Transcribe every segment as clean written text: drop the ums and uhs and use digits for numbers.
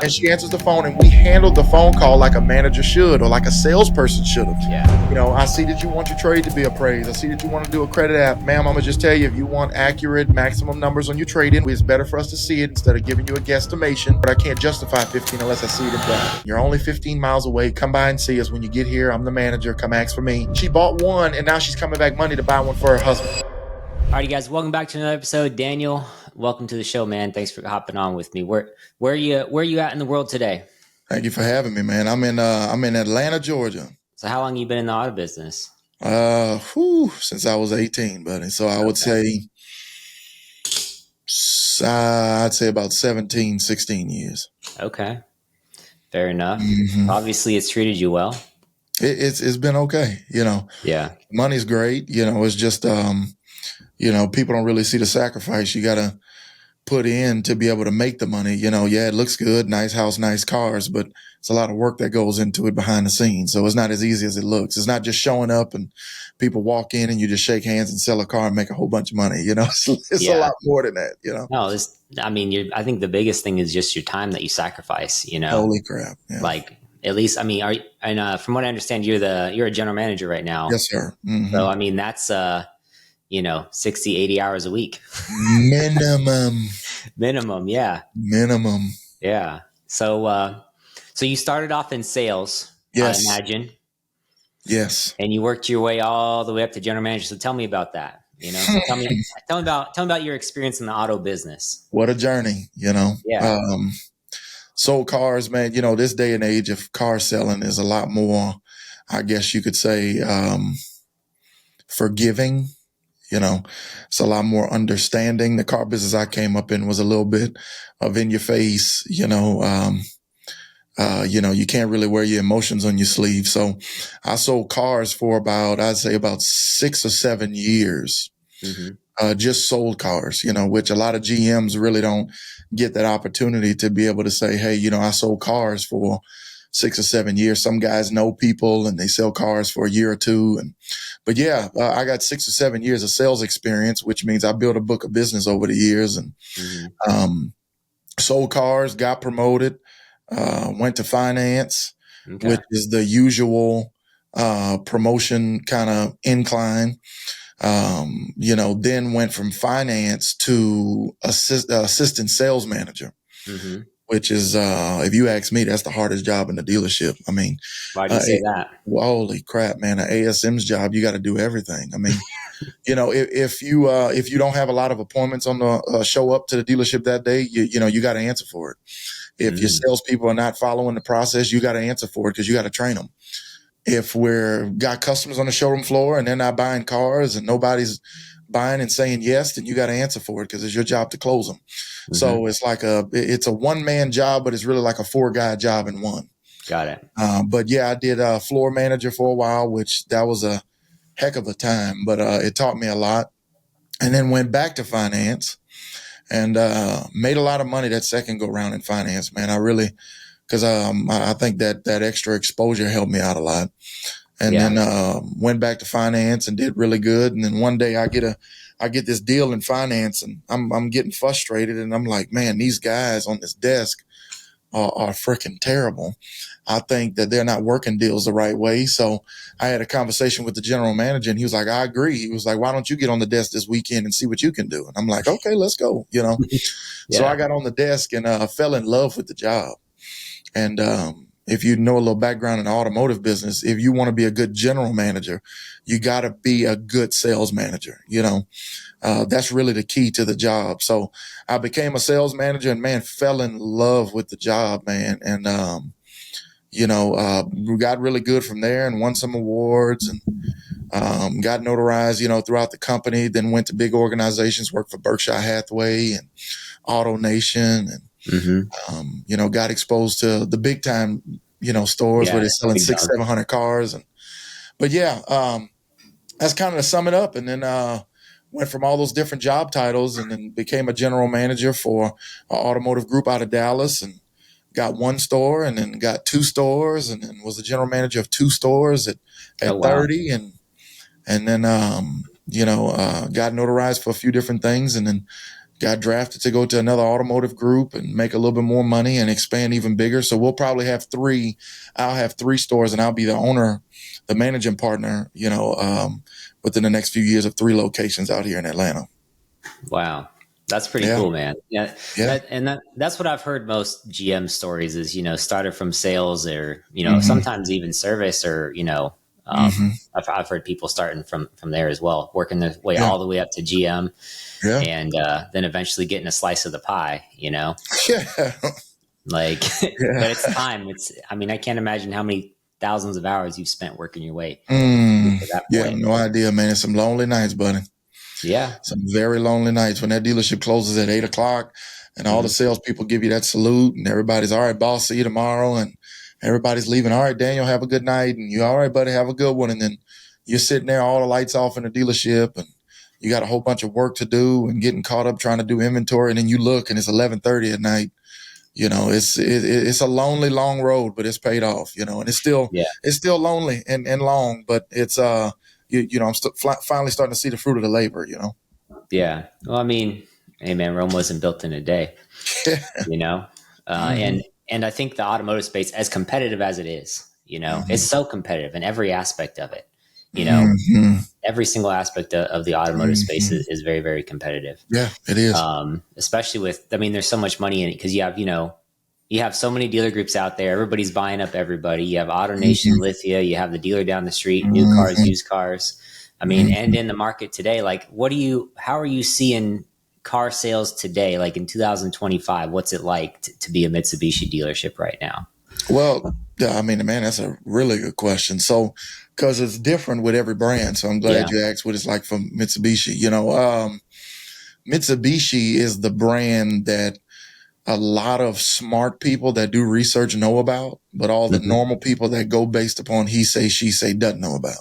and she answers the phone, and we handled the phone call like a manager should, or like a salesperson should have. Yeah. You know, I see that you want your trade to be appraised. I see that you want to do a credit app. Ma'am, I'm going to just tell you, if you want accurate maximum numbers on your trade-in, it's better for us to see it instead of giving you a guesstimation. But I can't justify 15 unless I see it in private. You're only 15 miles away. Come by and see us. When you get here, I'm the manager. Come ask for me. She bought one, and now she's coming back Monday to buy one for her husband. All right, you guys, welcome back to another episode. Daniel, welcome to the show, man. Thanks for hopping on with me. Where are you at in the world today? Thank you for having me, man. I'm in Atlanta, Georgia. So how long you been in the auto business? Since I was 18, buddy. So I would say, I'd say about 17, 16 years. Okay. Fair enough. Mm-hmm. Obviously, it's treated you well. It's been okay, you know. Yeah. Money's great, you know. It's just, you know, people don't really see the sacrifice you got to put in to be able to make the money. You know, yeah, it looks good, nice house, nice cars, but it's a lot of work that goes into it behind the scenes. So it's not as easy as it looks. It's not just showing up and people walk in and you just shake hands and sell a car and make a whole bunch of money. You know, it's a lot more than that, you know. No, I think the biggest thing is just your time that you sacrifice, you know. Holy crap. Yeah. Like, at least, I mean, from what I understand, you're a general manager right now. Yes, sir. Mm-hmm. So, I mean, that's, 60, 80 hours a week. Minimum. Yeah. Minimum. Yeah. So you started off in sales, yes. I imagine. Yes. And you worked your way all the way up to general manager. So tell me about that. You know, tell me about your experience in the auto business. What a journey, you know. Yeah. Sold cars, man. You know, this day and age of car selling is a lot more, I guess you could say, forgiving. You know, it's a lot more understanding. The car business I came up in was a little bit of in your face, you know, you can't really wear your emotions on your sleeve. So I sold cars for I'd say about 6 or 7 years. Mm-hmm. Just sold cars, you know, which a lot of GMs really don't get that opportunity to be able to say, hey, you know, I sold cars for 6 or 7 years. Some guys know people and they sell cars for a year or two. But yeah, I got 6 or 7 years of sales experience, which means I built a book of business over the years and sold cars, got promoted, went to finance, which is the usual promotion kind of incline. Then went from finance to assistant sales manager. Mm-hmm. Which is, if you ask me, that's the hardest job in the dealership. I mean, why do you say that? Well, holy crap, man! An ASM's job, you got to do everything. I mean, you know, if you don't have a lot of appointments on the show up to the dealership that day, you know, you got to answer for it. If your salespeople are not following the process, you got to answer for it because you got to train them. If got customers on the showroom floor and they're not buying cars and nobody's buying and saying yes, then you got to answer for it because it's your job to close them. Mm-hmm. So it's like it's a one-man job, but it's really like a 4-guy job in one. Got it. But yeah, I did floor manager for a while, which that was a heck of a time, but it taught me a lot. And then went back to finance and made a lot of money that second go round in finance, man. I really, because I think that extra exposure helped me out a lot. And then went back to finance and did really good. And then one day I get this deal in finance and I'm getting frustrated and I'm like, man, these guys on this desk are freaking terrible. I think that they're not working deals the right way. So I had a conversation with the general manager and he was like, I agree. He was like, why don't you get on the desk this weekend and see what you can do? And I'm like, okay, let's go, you know. So I got on the desk and fell in love with the job. And if you know a little background in the automotive business, if you want to be a good general manager, you got to be a good sales manager. You know, that's really the key to the job. So I became a sales manager and, man, fell in love with the job, man. And, we got really good from there and won some awards and got notarized, you know, throughout the company. Then went to big organizations, worked for Berkshire Hathaway and Auto Nation and, got exposed to the big time, you know, stores where they're selling 600-700 cars. But that's kind of to sum it up. And then went from all those different job titles and then became a general manager for an automotive group out of Dallas and got one store and then got 2 stores and then was the general manager of 2 stores at 30. And then, got notarized for a few different things and then got drafted to go to another automotive group and make a little bit more money and expand even bigger. So we'll probably have three. I'll have three stores, and I'll be the owner, the managing partner, within the next few years of three locations out here in Atlanta. Wow. That's pretty Yeah. cool, man. Yeah. Yeah. That's what I've heard most GM stories is, started from sales or, Mm-hmm. sometimes even service or, Mm-hmm. I've heard people starting from there as well, working their way Yeah. all the way up to GM Yeah. and then eventually getting a slice of the pie, Yeah. like, Yeah. but it's time. I can't imagine how many thousands of hours you've spent working your way to that Yeah. point. No idea, man. It's some lonely nights, buddy. Yeah. Some very lonely nights when that dealership closes at 8 o'clock and all the Hmm. salespeople give you that salute and everybody's all right, boss, see you tomorrow. And everybody's leaving. All right, Daniel, have a good night. And you, all right, buddy, have a good one. And then you're sitting there, all the lights off in the dealership and you got a whole bunch of work to do and getting caught up trying to do inventory. And then you look and it's 11:30 at night. It's a lonely, long road, but it's paid off, and Yeah. it's still lonely and long, but it's, I'm finally starting to see the fruit of the labor. Yeah. Well, hey man, Rome wasn't built in a day, you know? Mm-hmm. And I think the automotive space, as competitive as it is, it's so competitive in every aspect of it, you know, Mm-hmm. every single aspect of the automotive space Mm-hmm. is very, very competitive. Yeah, it is. Especially there's so much money in it because you have so many dealer groups out there. Everybody's buying up everybody. You have AutoNation, Mm-hmm. Lithia, you have the dealer down the street, new cars, Mm-hmm. used cars. And Mm-hmm. in the market today, like how are you seeing car sales today? Like in 2025, what's it like to be a Mitsubishi dealership right now? Well, yeah, man, that's a really good question. So, because it's different with every brand. So I'm glad Yeah. you asked what it's like for Mitsubishi. Mitsubishi is the brand that a lot of smart people that do research know about, but all the Hmm. normal people that go based upon he say, she say doesn't know about,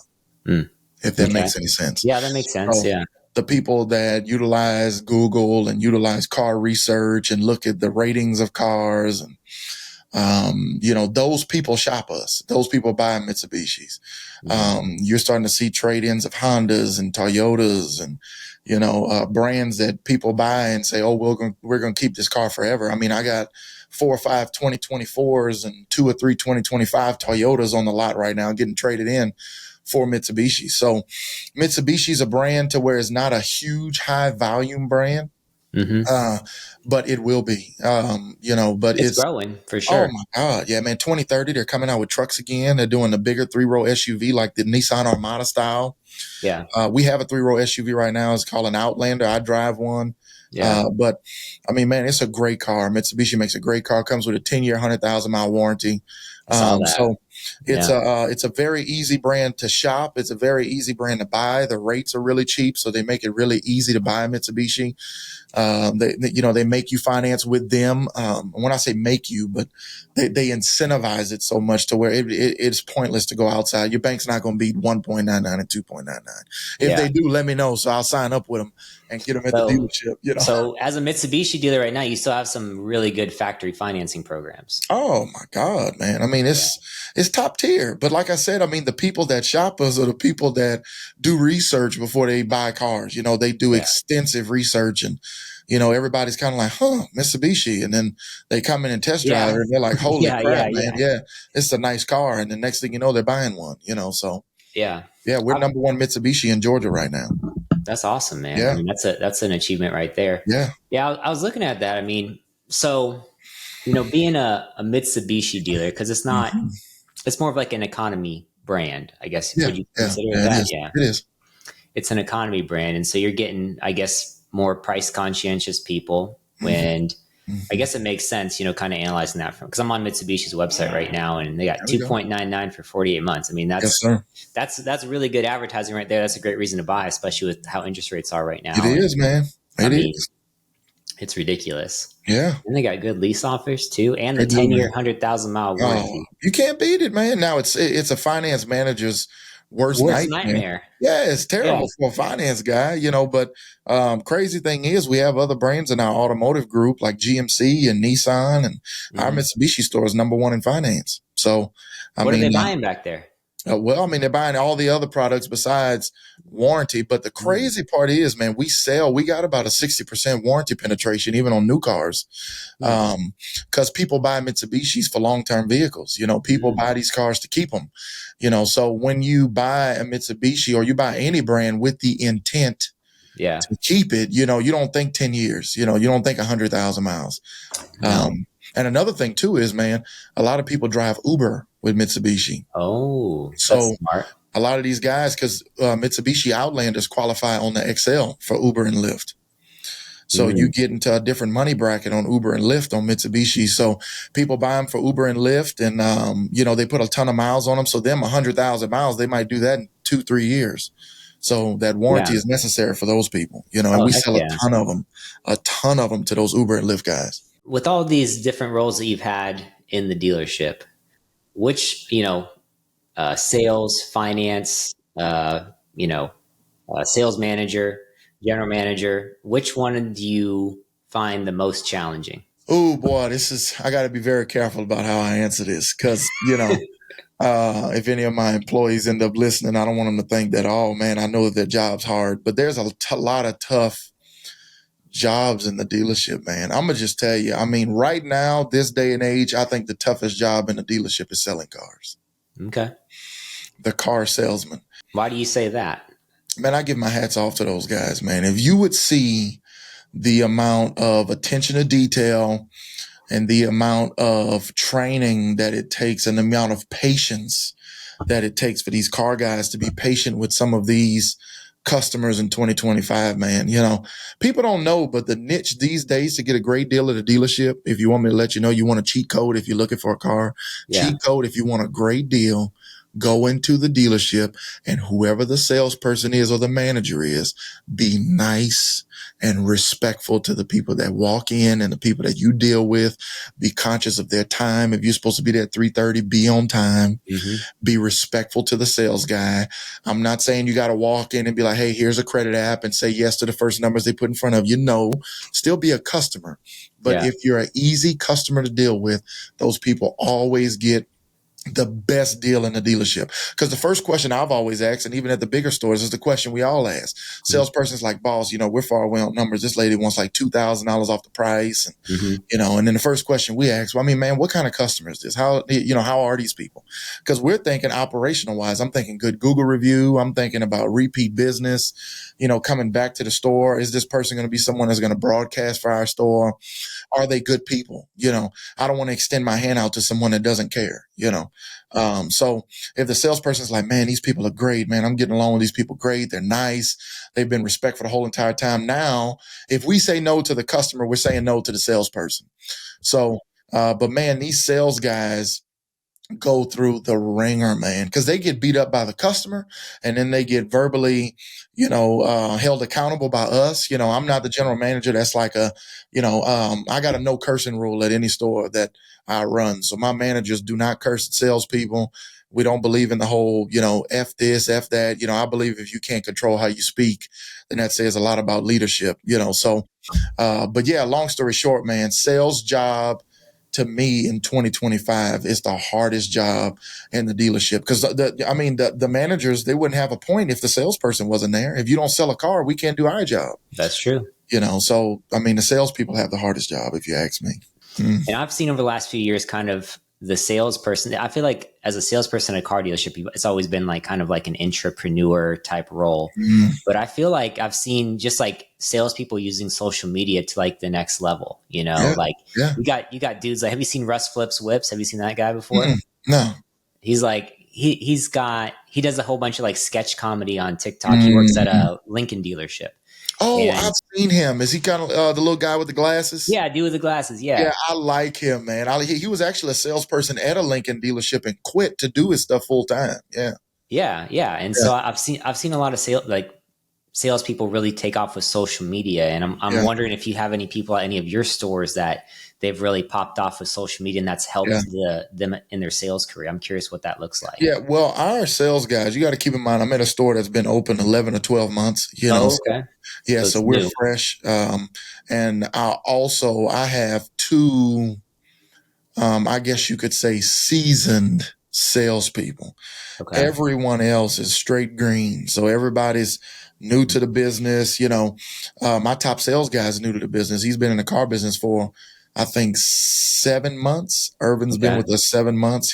Mm. if that Okay. makes any sense. Yeah, that makes sense. So Yeah. the people that utilize Google and utilize car research and look at the ratings of cars and those people shop us. Those people buy Mitsubishis. Hmm. You're starting to see trade-ins of Hondas and Toyotas and, brands that people buy and say, oh, we're going to keep this car forever. I got 4 or 5 2024s and 2 or 3 2025 Toyotas on the lot right now getting traded in for Mitsubishi. So Mitsubishi's a brand to where it's not a huge high volume brand. Hmm. Uh, but it will be, but It's it's, growing for oh sure. my God. Yeah, man. 2030, they're coming out with trucks again. They're doing the bigger 3-row SUV like the Nissan Armada style. Yeah. We have a 3-row SUV right now. It's called an Outlander. I drive one. Yeah. But man, it's a great car. Mitsubishi makes a great car. Comes with a 10-year, 100,000-mile warranty. I saw that. So Yeah. it's a very easy brand to shop. It's a very easy brand to buy. The rates are really cheap, so they make it really easy to buy Mitsubishi. They make you finance with them. When I say make you, but they incentivize it so much to where it's pointless to go outside. Your bank's not going to beat 1.99 and 2.99. If Yeah. they do, let me know. So I'll sign up with them and get them at the So, dealership. so as a Mitsubishi dealer right now, you still have some really good factory financing programs. Oh my God, man. Yeah. It's top tier. But like I said, the people that shop us are the people that do research before they buy cars. They do Yeah. extensive research and everybody's kind of like, Mitsubishi. And then they come in and test drive Yeah. it and they're like, holy Yeah. crap, Yeah. man. Yeah. Yeah, it's a nice car. And the next thing you know, they're buying one. So Yeah. yeah, we're number one Mitsubishi in Georgia right now. That's awesome, man. Yeah. That's an achievement right there. Yeah. Yeah. I was looking at that. So, being a Mitsubishi dealer, because Mhm. it's more of like an economy brand, I guess. Yeah. Would you Yeah. consider it Yeah. It that? is. Yeah. It is. It's an economy brand. And so you're getting, I guess, more price conscientious people Mm-hmm. when I Mm-hmm. guess it makes sense, kind of analyzing that from, because I'm on Mitsubishi's website right now and they got There we go. 2.99 for 48 months. Yes, sir. That's really good advertising right there. That's a great reason to buy, especially with how interest rates are right It now. And is, man. I It mean, is. it's ridiculous. Yeah. And they got good lease offers too, and They the do, 10-year, man. 100,000-mile Oh, warranty. you can't beat it, man. Now it's a finance manager's worst Worst nightmare. nightmare. Yeah, it's Yeah. terrible for a finance guy. But crazy thing is we have other brands in our automotive group like GMC and Nissan and our Hmm. Mitsubishi store is number one in finance. So, I What are mean, they buying back there? Well, I mean, they're buying all the other products besides warranty. But the Mm. crazy part is, man, we got about a 60% warranty penetration, even on new cars. Mm. Because people buy Mitsubishis for long-term vehicles. People Mm. buy these cars to keep them. So when you buy a Mitsubishi or you buy any brand with the intent Yeah. to keep it, you don't think 10 years, you don't think 100,000 miles. No. And another thing too is, man, a lot of people drive Uber with Mitsubishi. Oh, that's So smart. a lot of these guys, because Mitsubishi Outlanders qualify on the XL for Uber and Lyft. So you Mm. get into a different money bracket on Uber and Lyft on Mitsubishi. So people buy them for Uber and Lyft, and they put a ton of miles on them. So them 100,000 miles, they might do that in 2-3 years. So that warranty Yeah. is necessary for those people, and Oh, we heck sell yeah. a ton of them to those Uber and Lyft guys. With all these different roles that you've had in the dealership, which, sales, finance, sales manager, general manager, which one do you find the most challenging? Oh boy, I got to be very careful about how I answer this because, if any of my employees end up listening, I don't want them to think that, oh man, I know that their job's hard, but there's a lot of tough jobs in the dealership, man. I'm going to just tell you, I mean, right now, this day and age, I think the toughest job in the dealership is selling cars, Okay. the car salesman. Why do you say that? Man, I give my hats off to those guys, man. If you would see the amount of attention to detail and the amount of training that it takes and the amount of patience that it takes for these car guys to be patient with some of these customers in 2025, man. People don't know, but the niche these days to get a great deal at a dealership, if you want me to let you know, you want a cheat code if you're looking for a car, Yeah. cheat code if you want a great deal, go into the dealership and whoever the salesperson is or the manager is, be nice and respectful to the people that walk in and the people that you deal with. Be conscious of their time. If you're supposed to be there at 3:30, be on time. Mm-hmm. Be respectful to the sales guy. I'm not saying you got to walk in and be like, hey, here's a credit app and say yes to the first numbers they put in front of you. No, still be a customer. But Yeah. if you're an easy customer to deal with, those people always get the best deal in the dealership. Because the first question I've always asked, and even at the bigger stores, is the question we all ask. Salesperson's like, boss, we're far away on numbers. This lady wants like $2,000 off the price. And, Mm-hmm. and then the first question we ask, well, I mean, man, what kind of customer is this? How are these people? Because we're thinking operational wise, I'm thinking good Google review. I'm thinking about repeat business, coming back to the store. Is this person going to be someone that's going to broadcast for our store? Are they good people? I don't want to extend my hand out to someone that doesn't care. So if the salesperson's like, man, these people are great, man, I'm getting along with these people great. They're nice. They've been respectful the whole entire time. Now, if we say no to the customer, we're saying no to the salesperson. So, but man, these sales guys go through the ringer, man, because they get beat up by the customer and then they get verbally, held accountable by us. I'm not the general manager that's like I got a no cursing rule at any store that I run. So my managers do not curse at salespeople. We don't believe in the whole, F this, F that. I believe if you can't control how you speak, then that says a lot about leadership. So, but yeah, long story short, man, sales job to me in 2025 is the hardest job in the dealership because the managers, they wouldn't have a point if the salesperson wasn't there. If you don't sell a car, we can't do our job. That's true. So the salespeople have the hardest job if you ask me. And I've seen over the last few years kind of the salesperson. I feel like as a salesperson at a car dealership, it's always been like kind of like an entrepreneur type role. Mm. But I feel like I've seen just like salespeople using social media to like the next level. Yeah. Like Yeah. you got dudes like, have you seen Russ Flips Whips? Have you seen that guy before? Mm-mm. No. He's like he does a whole bunch of like sketch comedy on TikTok. He works at a Lincoln dealership. Oh, And I've seen him. Is he kind of the little guy with the glasses? yeah, dude with the glasses. Yeah. Yeah, I like him, man. He was actually a salesperson at a Lincoln dealership and quit to do his stuff full time. Yeah. Yeah. Yeah. And Yeah. so I've seen a lot of salespeople really take off with social media. And I'm Yeah. wondering if you have any people at any of your stores that they've really popped off with social media and that's helped them in their sales career. I'm curious what that looks like. Yeah, well, our sales guys, you got to keep in mind, I'm at a store that's been open 11 or 12 months, Oh, okay. So it's we're new. fresh. And I have two, I guess you could say seasoned salespeople. Okay. Everyone else is straight green. So everybody's new to the business. My top sales guy is new to the business. He's been in the car business for, I think, 7 months. Irvin's been Okay. with us 7 months.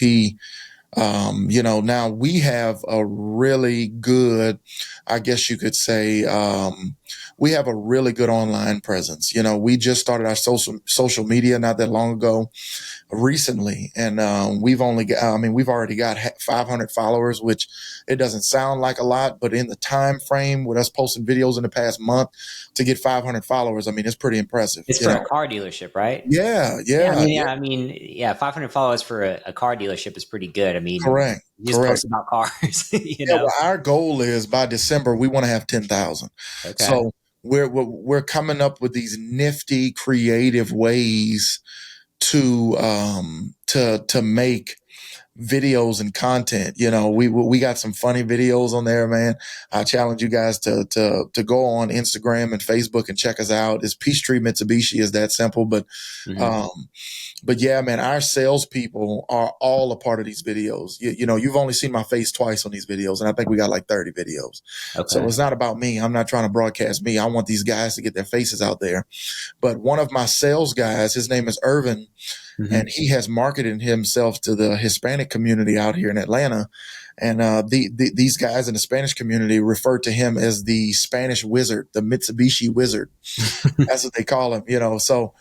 Now we have a really good, I guess you could say, we have a really good online presence. We just started our social media not that long ago, recently, and we've already got 500 followers, which it doesn't sound like a lot, but in the time frame with us posting videos in the past month to get 500 followers, I mean, it's pretty impressive. It's for a car dealership, right? Yeah, Yeah, yeah, yeah. I mean, yeah, 500 followers for a car dealership is pretty good. I mean, Correct, you just correct. post about cars, you Yeah, know? well, our goal is by December we want to have 10,000. Okay. So we're coming up with these nifty, creative ways to make videos and content. We got some funny videos on there, man. I challenge you guys to go on Instagram and Facebook and check us out. It's Peachtree Mitsubishi. Is that simple? Hmm. Um, but yeah, man, our salespeople are all a part of these videos. You've only seen my face twice on these videos, and I think we got like 30 videos. So Okay. it's not about me. I'm not trying to broadcast me. I want these guys to get their faces out there. But one of my sales guys, his name is Irvin, Hmm. and he has marketed himself to the Hispanic community out here in Atlanta. And these guys in the Spanish community refer to him as the Spanish wizard, the Mitsubishi wizard. That's what they call him. So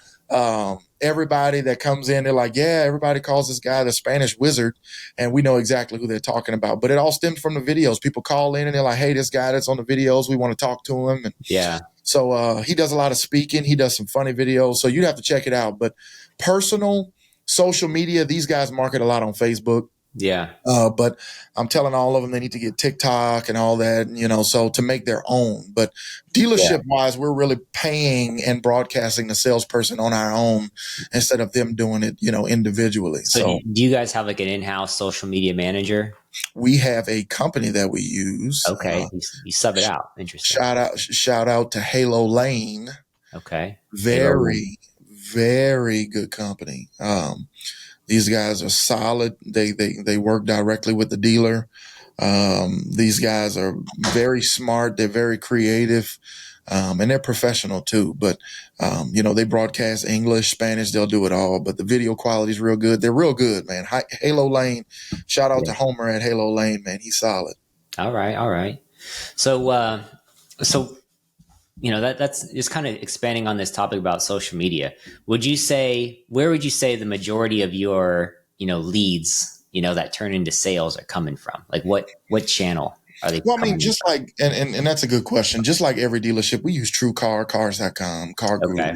everybody that comes in, they're like, yeah, everybody calls this guy the Spanish wizard, and we know exactly who they're talking about. But it all stems from the videos. People call in and they're like, hey, this guy that's on the videos, we want to talk to him. And Yeah. so he does a lot of speaking. He does some funny videos. So you'd have to check it out. But personal social media, these guys market a lot on Facebook. Yeah. But I'm telling all of them they need to get TikTok and all that, so to make their own. But Yeah. dealership wise, we're really paying and broadcasting the salesperson on our own instead of them doing it, individually. So So do you guys have like an in-house social media manager? we have a company that we use. Okay. You sub it out. Interesting. Shout out to Halo Lane. Okay. Halo. Very, very good company. These guys are solid. They work directly with the dealer. These guys are very smart. They're very creative, and they're professional too. But they broadcast English, Spanish. They'll do it all. But the video quality is real good. They're real good, man. Halo Lane. Shout out Yeah. to Homer at Halo Lane, man. He's solid. All right. All right. So that's just kind of expanding on this topic about social media. Where would you say the majority of your leads that turn into sales are coming from? Like what channel are they Well, I mean, coming just like, and that's a good question. Just like every dealership, we use TrueCar, Cars.com, Car from? Guru. Okay.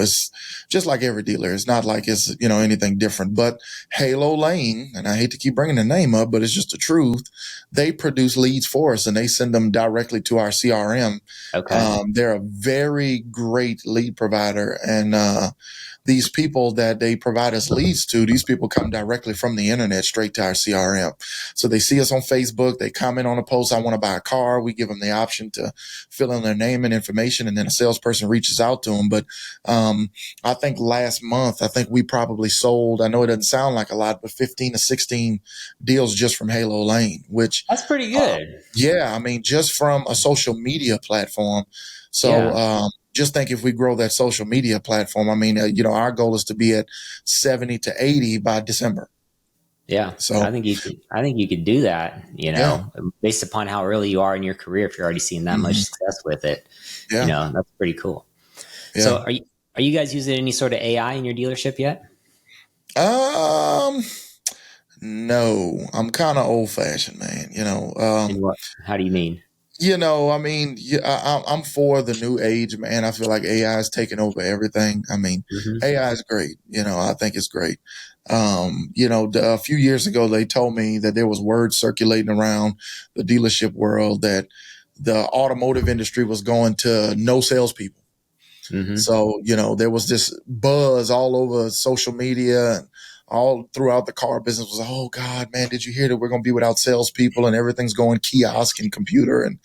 It's just like every dealer. It's not like it's, anything different. But Halo Lane, and I hate to keep bringing the name up, but it's just the truth. They produce leads for us and they send them directly to our CRM. Okay. They're a very great lead provider. And, these people that they provide us leads to, these people come directly from the internet straight to our CRM. So they see us on Facebook, they comment on a post, I want to buy a car. We give them the option to fill in their name and information, and then a salesperson reaches out to them. But I think last month, we probably sold, I know it doesn't sound like a lot, but 15 to 16 deals just from Halo Lane, which, That's pretty good. yeah, I mean, just from a social media platform. So, Yeah. just think if we grow that social media platform, I mean, our goal is to be at 70 to 80 by December. Yeah. So, I think you could do that, yeah, based upon how early you are in your career. If you're already seeing that much mhm, success with it, yeah, that's pretty cool. So yeah. are you guys using any sort of AI in your dealership yet? Um, no, I'm kind of old fashioned, man. And what? How do you mean? I mean, yeah, I'm for the new age, man. I feel like AI is taking over everything. I mean, Hmm. AI is great. I think it's great. A few years ago, they told me that there was word circulating around the dealership world that the automotive industry was going to no salespeople. Hmm. So, there was this buzz all over social media and all throughout the car business was, oh God, man, did you hear that we're going to be without salespeople and everything's going kiosk and computer and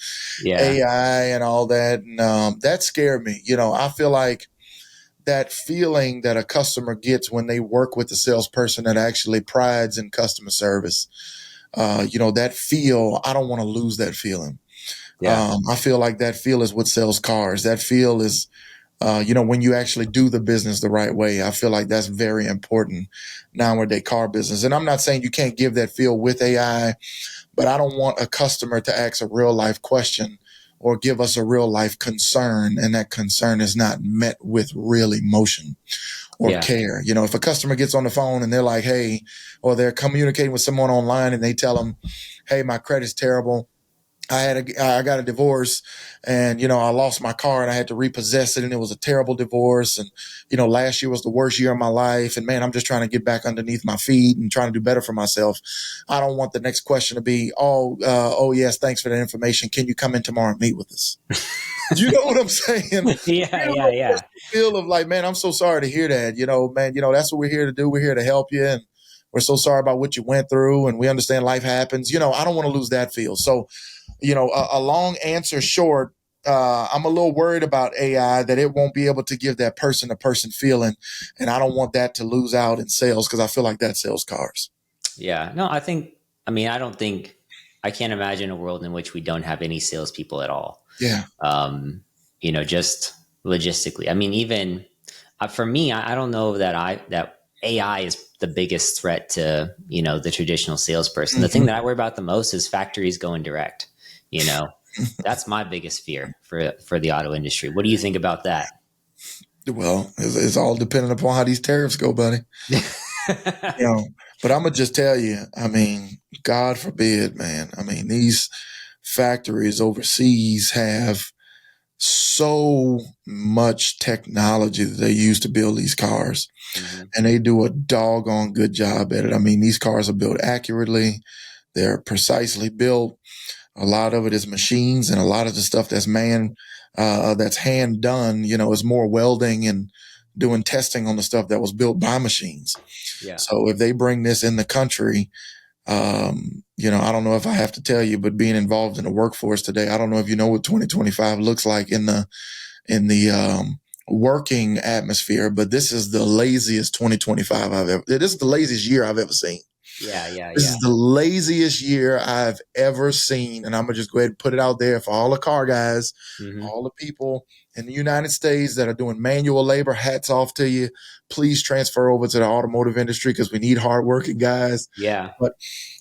Yeah. AI and all that. And that scared me. I feel like that feeling that a customer gets when they work with a salesperson that actually prides in customer service. That feel, I don't want to lose that feeling. Yeah. I feel like that feel is what sells cars. That feel is, when you actually do the business the right way. I feel like that's very important nowadays car business. And I'm not saying you can't give that feel with AI, but I don't want a customer to ask a real life question or give us a real life concern, and that concern is not met with real emotion or Yeah. care. If a customer gets on the phone and they're like, hey, or they're communicating with someone online and they tell them, hey, my credit's terrible. I got a divorce, and I lost my car and I had to repossess it, and it was a terrible divorce, and last year was the worst year of my life, and man, I'm just trying to get back underneath my feet and trying to do better for myself. I don't want the next question to be, oh yes, thanks for that information. Can you come in tomorrow and meet with us? You know what I'm saying? Yeah. Feel of like, man, I'm so sorry to hear that. Man, that's what we're here to do. We're here to help you, and we're so sorry about what you went through, and we understand life happens. I don't want to lose that feel. So, a long answer short, I'm a little worried about AI, that it won't be able to give that person to person feeling. And I don't want that to lose out in sales, because I feel like that sells cars. Yeah. No, I don't think, I can't imagine a world in which we don't have any salespeople at all. Yeah. Just logistically. I mean, even for me, I don't know that AI is the biggest threat to, the traditional salesperson. Mm-hmm. The thing that I worry about the most is factories going direct. That's my biggest fear for the auto industry. What do you think about that? Well, it's all dependent upon how these tariffs go, buddy. But I'm gonna just tell you, God forbid, man. These factories overseas have so much technology that they use to build these cars, mm-hmm. and they do a doggone good job at it. These cars are built accurately. They're precisely built. A lot of it is machines, and a lot of the stuff that's that's hand done, is more welding and doing testing on the stuff that was built by machines. Yeah. So if they bring this in the country, I don't know if I have to tell you, but being involved in the workforce today, I don't know if you know what 2025 looks like in the working atmosphere, but this is the laziest 2025 this is the laziest year I've ever seen. Yeah. This is the laziest year I've ever seen. And I'm going to just go ahead and put it out there for all the car guys, mm-hmm. all the people in the United States that are doing manual labor. Hats off to you. Please transfer over to the automotive industry, because we need hardworking guys. Yeah. But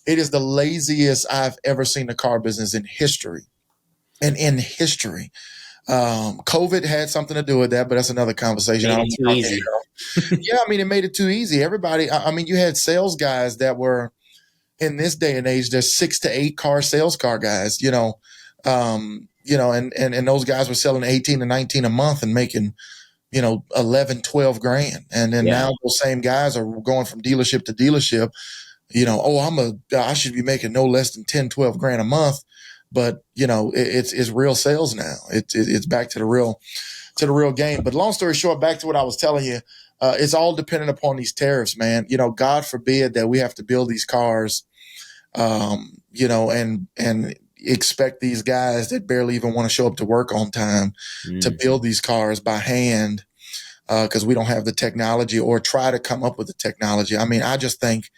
it is the laziest I've ever seen the car business in history. And in history. COVID had something to do with that, but that's another conversation. Made it too easy. Yeah, it made it too easy. Everybody, you had sales guys that were, in this day and age, there's 6 to 8 car sales car guys, and those guys were selling 18 to 19 a month and making, 11, 12 grand. And then now those same guys are going from dealership to dealership, I should be making no less than 10, 12 grand a month. But, it's real sales now. It's back to the real game. But long story short, back to what I was telling you, it's all dependent upon these tariffs, man. God forbid that we have to build these cars, and expect these guys that barely even want to show up to work on time to build these cars by hand, because we don't have the technology, or try to come up with the technology. I just think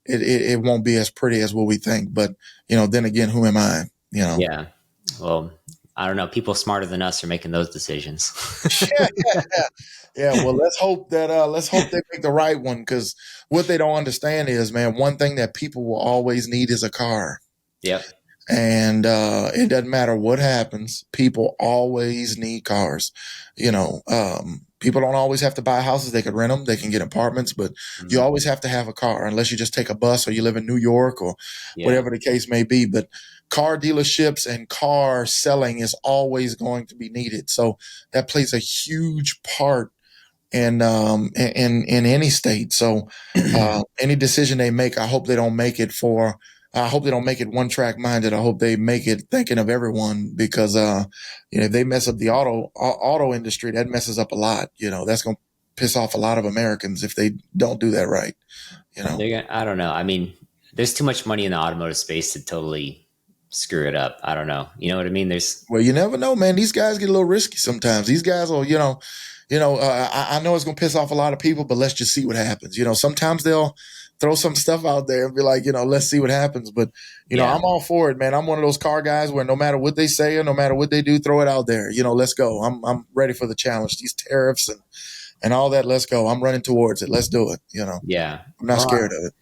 it won't be as pretty as what we think. But, then again, who am I? Yeah. Well, I don't know. People smarter than us are making those decisions. Yeah. Well, let's hope they make the right one, because what they don't understand is, man, one thing that people will always need is a car. Yep. And it doesn't matter what happens. People always need cars. People don't always have to buy houses. They could rent them. They can get apartments, but you always have to have a car, unless you just take a bus or you live in New York or whatever the case may be. But car dealerships and car selling is always going to be needed. So that plays a huge part in any state. So any decision they make, I hope they don't make it one track minded. I hope they make it thinking of everyone, because if they mess up the auto industry, that messes up a lot. That's going to piss off a lot of Americans if they don't do that right. I don't know. There's too much money in the automotive space to totally screw it up. I don't know. You know what I mean? Well, you never know, man. These guys get a little risky sometimes. These guys will, I know it's going to piss off a lot of people, but let's just see what happens. Sometimes they'll throw some stuff out there and be like, let's see what happens. But, Yeah. I'm all for it, man. I'm one of those car guys where no matter what they say or no matter what they do, throw it out there. Let's go. I'm ready for the challenge. These tariffs and all that. Let's go. I'm running towards it. Let's do it. Yeah. I'm not scared of it.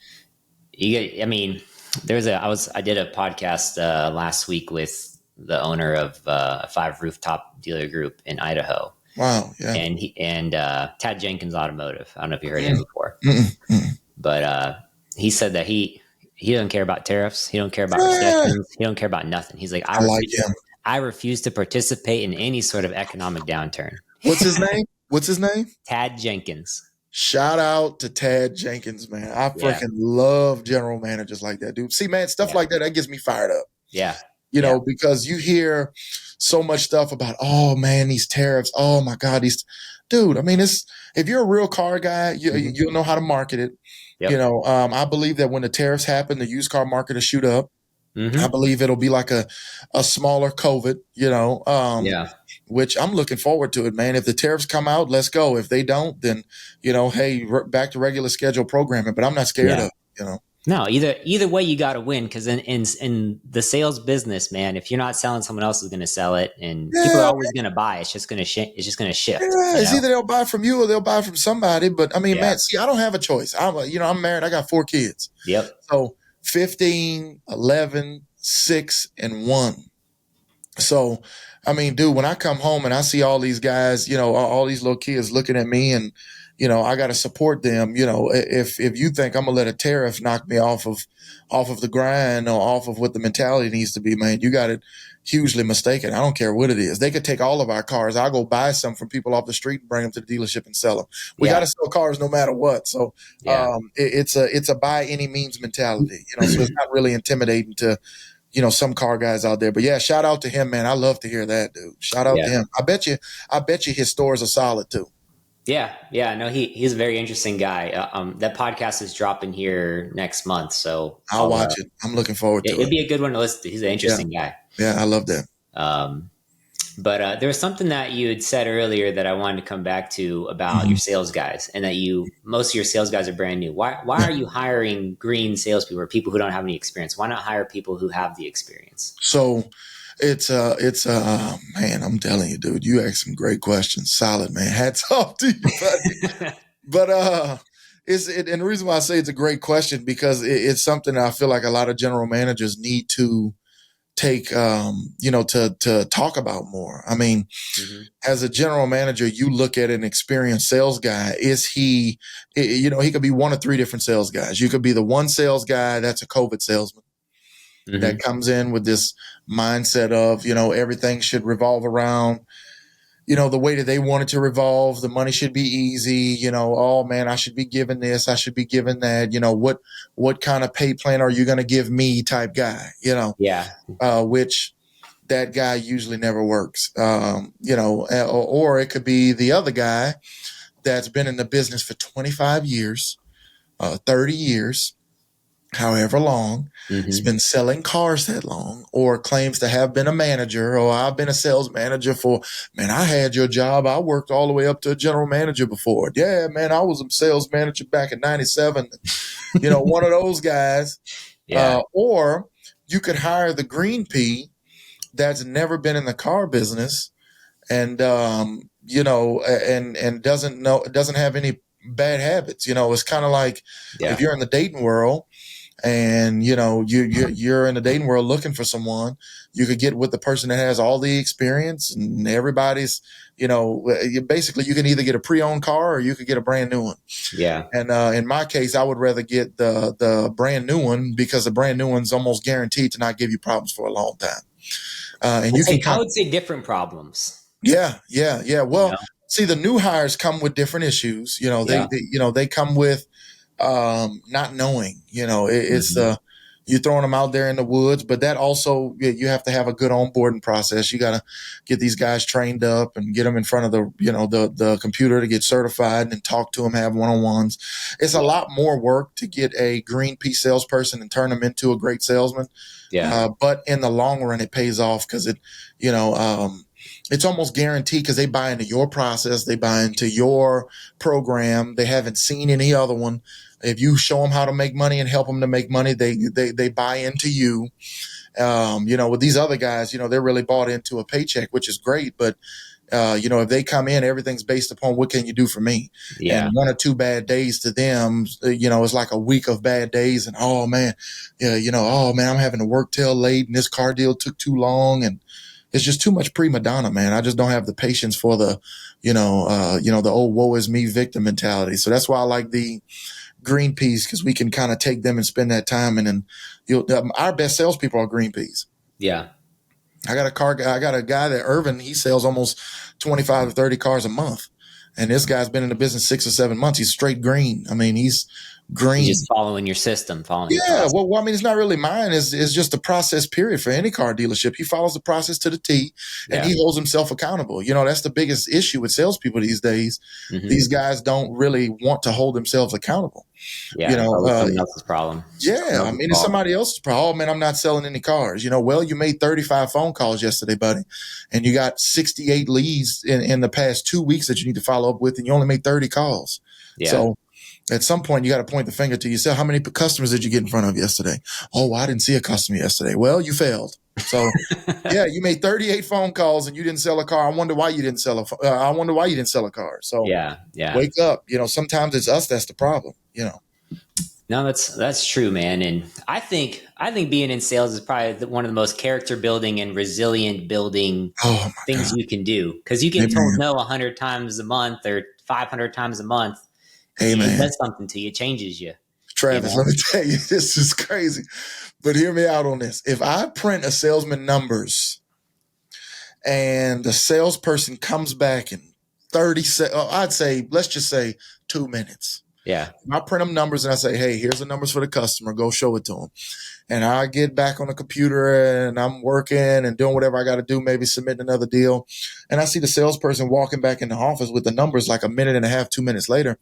I did a podcast last week with the owner of a 5 rooftop dealer group in Idaho. Wow. Yeah. And Tad Jenkins Automotive. I don't know if you heard him before, but he said that he doesn't care about tariffs. He don't care about recessions. He don't care about nothing. He's like, I refuse to participate in any sort of economic downturn. What's his name? Tad Jenkins. Shout out to Tad Jenkins, man. I freaking love general managers like that, dude. See, man, stuff like that gets me fired up. Yeah. Because you hear so much stuff about, oh man, these tariffs. Oh my God, dude. I mean, if you're a real car guy, you'll know how to market it. Yep. I believe that when the tariffs happen, the used car market will shoot up. Mm-hmm. I believe it'll be like a smaller COVID, which I'm looking forward to it, man. If the tariffs come out, let's go. If they don't, then, hey, back to regular schedule programming, but I'm not scared of it, No, either way, you got to win, because in the sales business, man, if you're not selling, someone else is going to sell it, and people are always going to buy. It's just going to shift. Yeah, it's either they'll buy from you or they'll buy from somebody. But I mean, man, see, I don't have a choice. I'm married. I got 4 kids. Yep. So 15, 11, 6, and 1. So, I mean, dude, when I come home and I see all these guys, all these little kids looking at me, and I got to support them. If you think I'm gonna let a tariff knock me off of the grind or off of what the mentality needs to be, man, you got it hugely mistaken. I don't care what it is. They could take all of our cars. I'll go buy some from people off the street and bring them to the dealership and sell them. We got to sell cars no matter what. So it's a by any means mentality. So it's not really intimidating to some car guys out there. But yeah, shout out to him, man. I love to hear that, dude. Shout out to him. I bet you his stores are solid too. Yeah. No, he's a very interesting guy. That podcast is dropping here next month, so I'll watch it. I'm looking forward to it. It'd be a good one to listen to. He's an interesting guy. Yeah, I love that. But there was something that you had said earlier that I wanted to come back to about your sales guys, and that most of your sales guys are brand new. Why are you hiring green salespeople, or people who don't have any experience? Why not hire people who have the experience? So it's man, I'm telling you, dude, you asked some great questions. Solid, man. Hats off to you, buddy. But and the reason why I say it's a great question, because it's something that I feel like a lot of general managers need to take, to talk about more. I mean, as a general manager, you look at an experienced sales guy. He could be one of 3 different sales guys. You could be the one sales guy that's a COVID salesman that comes in with this mindset of, everything should revolve around, the way that they want it to revolve. The money should be easy. Oh man, I should be given this. I should be given that. What kind of pay plan are you going to give me type guy, which that guy usually never works, or it could be the other guy that's been in the business for 25 years, 30 years, however long, has been selling cars that long, or claims to have been a manager, or I've been a sales manager I had your job. I worked all the way up to a general manager before. Yeah, man, I was a sales manager back in 97. One of those guys. Yeah. Or you could hire the green pea that's never been in the car business, and, and doesn't have any bad habits. It's kind of like if you're in the dating world, and you're in the dating world looking for someone, you could get with the person that has all the experience, and everybody's, you can either get a pre-owned car or you could get a brand new one. Yeah. And in my case, I would rather get the brand new one, because the brand new one's almost guaranteed to not give you problems for a long time. And I would say different problems. Yeah. Well, see, the new hires come with different issues. They come with not knowing, it's you're throwing them out there in the woods, but that also, you have to have a good onboarding process. You got to get these guys trained up and get them in front of the computer to get certified and talk to them, have one-on-ones. It's a lot more work to get a green pea salesperson and turn them into a great salesman. Yeah. But in the long run, it pays off, because it's almost guaranteed because they buy into your process, they buy into your program. They haven't seen any other one. If you show them how to make money and help them to make money, they buy into you. With these other guys, they're really bought into a paycheck, which is great. But, if they come in, everything's based upon what can you do for me? Yeah. And 1 or 2 bad days to them, it's like a week of bad days. And, oh man, oh man, I'm having to work till late and this car deal took too long. And it's just too much prima donna, man. I just don't have the patience for the, the old woe is me victim mentality. So that's why I like the green peas, because we can kind of take them and spend that time. And then our best salespeople are green peas. Yeah. I got a guy that Irvin, he sells almost 25 to 30 cars a month. And this guy's been in the business 6 or 7 months. He's straight green. I mean, he's green. He's just following your system, following your Yeah, process. well, I mean, it's not really mine. It's just the process period for any car dealership. He follows the process to the T, and he holds himself accountable. That's the biggest issue with salespeople these days. Mm-hmm. These guys don't really want to hold themselves accountable. Yeah, somebody else's problem. Yeah, I mean, it's somebody else's problem. Oh, man, I'm not selling any cars. Well, you made 35 phone calls yesterday, buddy, and you got 68 leads in the past 2 weeks that you need to follow up with, and you only made 30 calls. Yeah. So at some point, you got to point the finger to yourself. How many customers did you get in front of yesterday? Oh, I didn't see a customer yesterday. Well, you failed. So, yeah, you made 38 phone calls and you didn't sell a car. I wonder why you didn't sell a car. So, yeah, wake up. Sometimes it's us that's the problem. No, that's true, man. And I think being in sales is probably one of the most character building and resilient building things you can do, because you get told no 100 times a month or 500 times a month. Amen. It does something to you. It changes you. Travis, let me tell you, this is crazy. But hear me out on this. If I print a salesman numbers and the salesperson comes back in 30 seconds, let's just say 2 minutes. Yeah. I print them numbers and I say, hey, here's the numbers for the customer. Go show it to them. And I get back on the computer and I'm working and doing whatever I got to do, maybe submitting another deal. And I see the salesperson walking back in the office with the numbers like a minute and a half, 2 minutes later.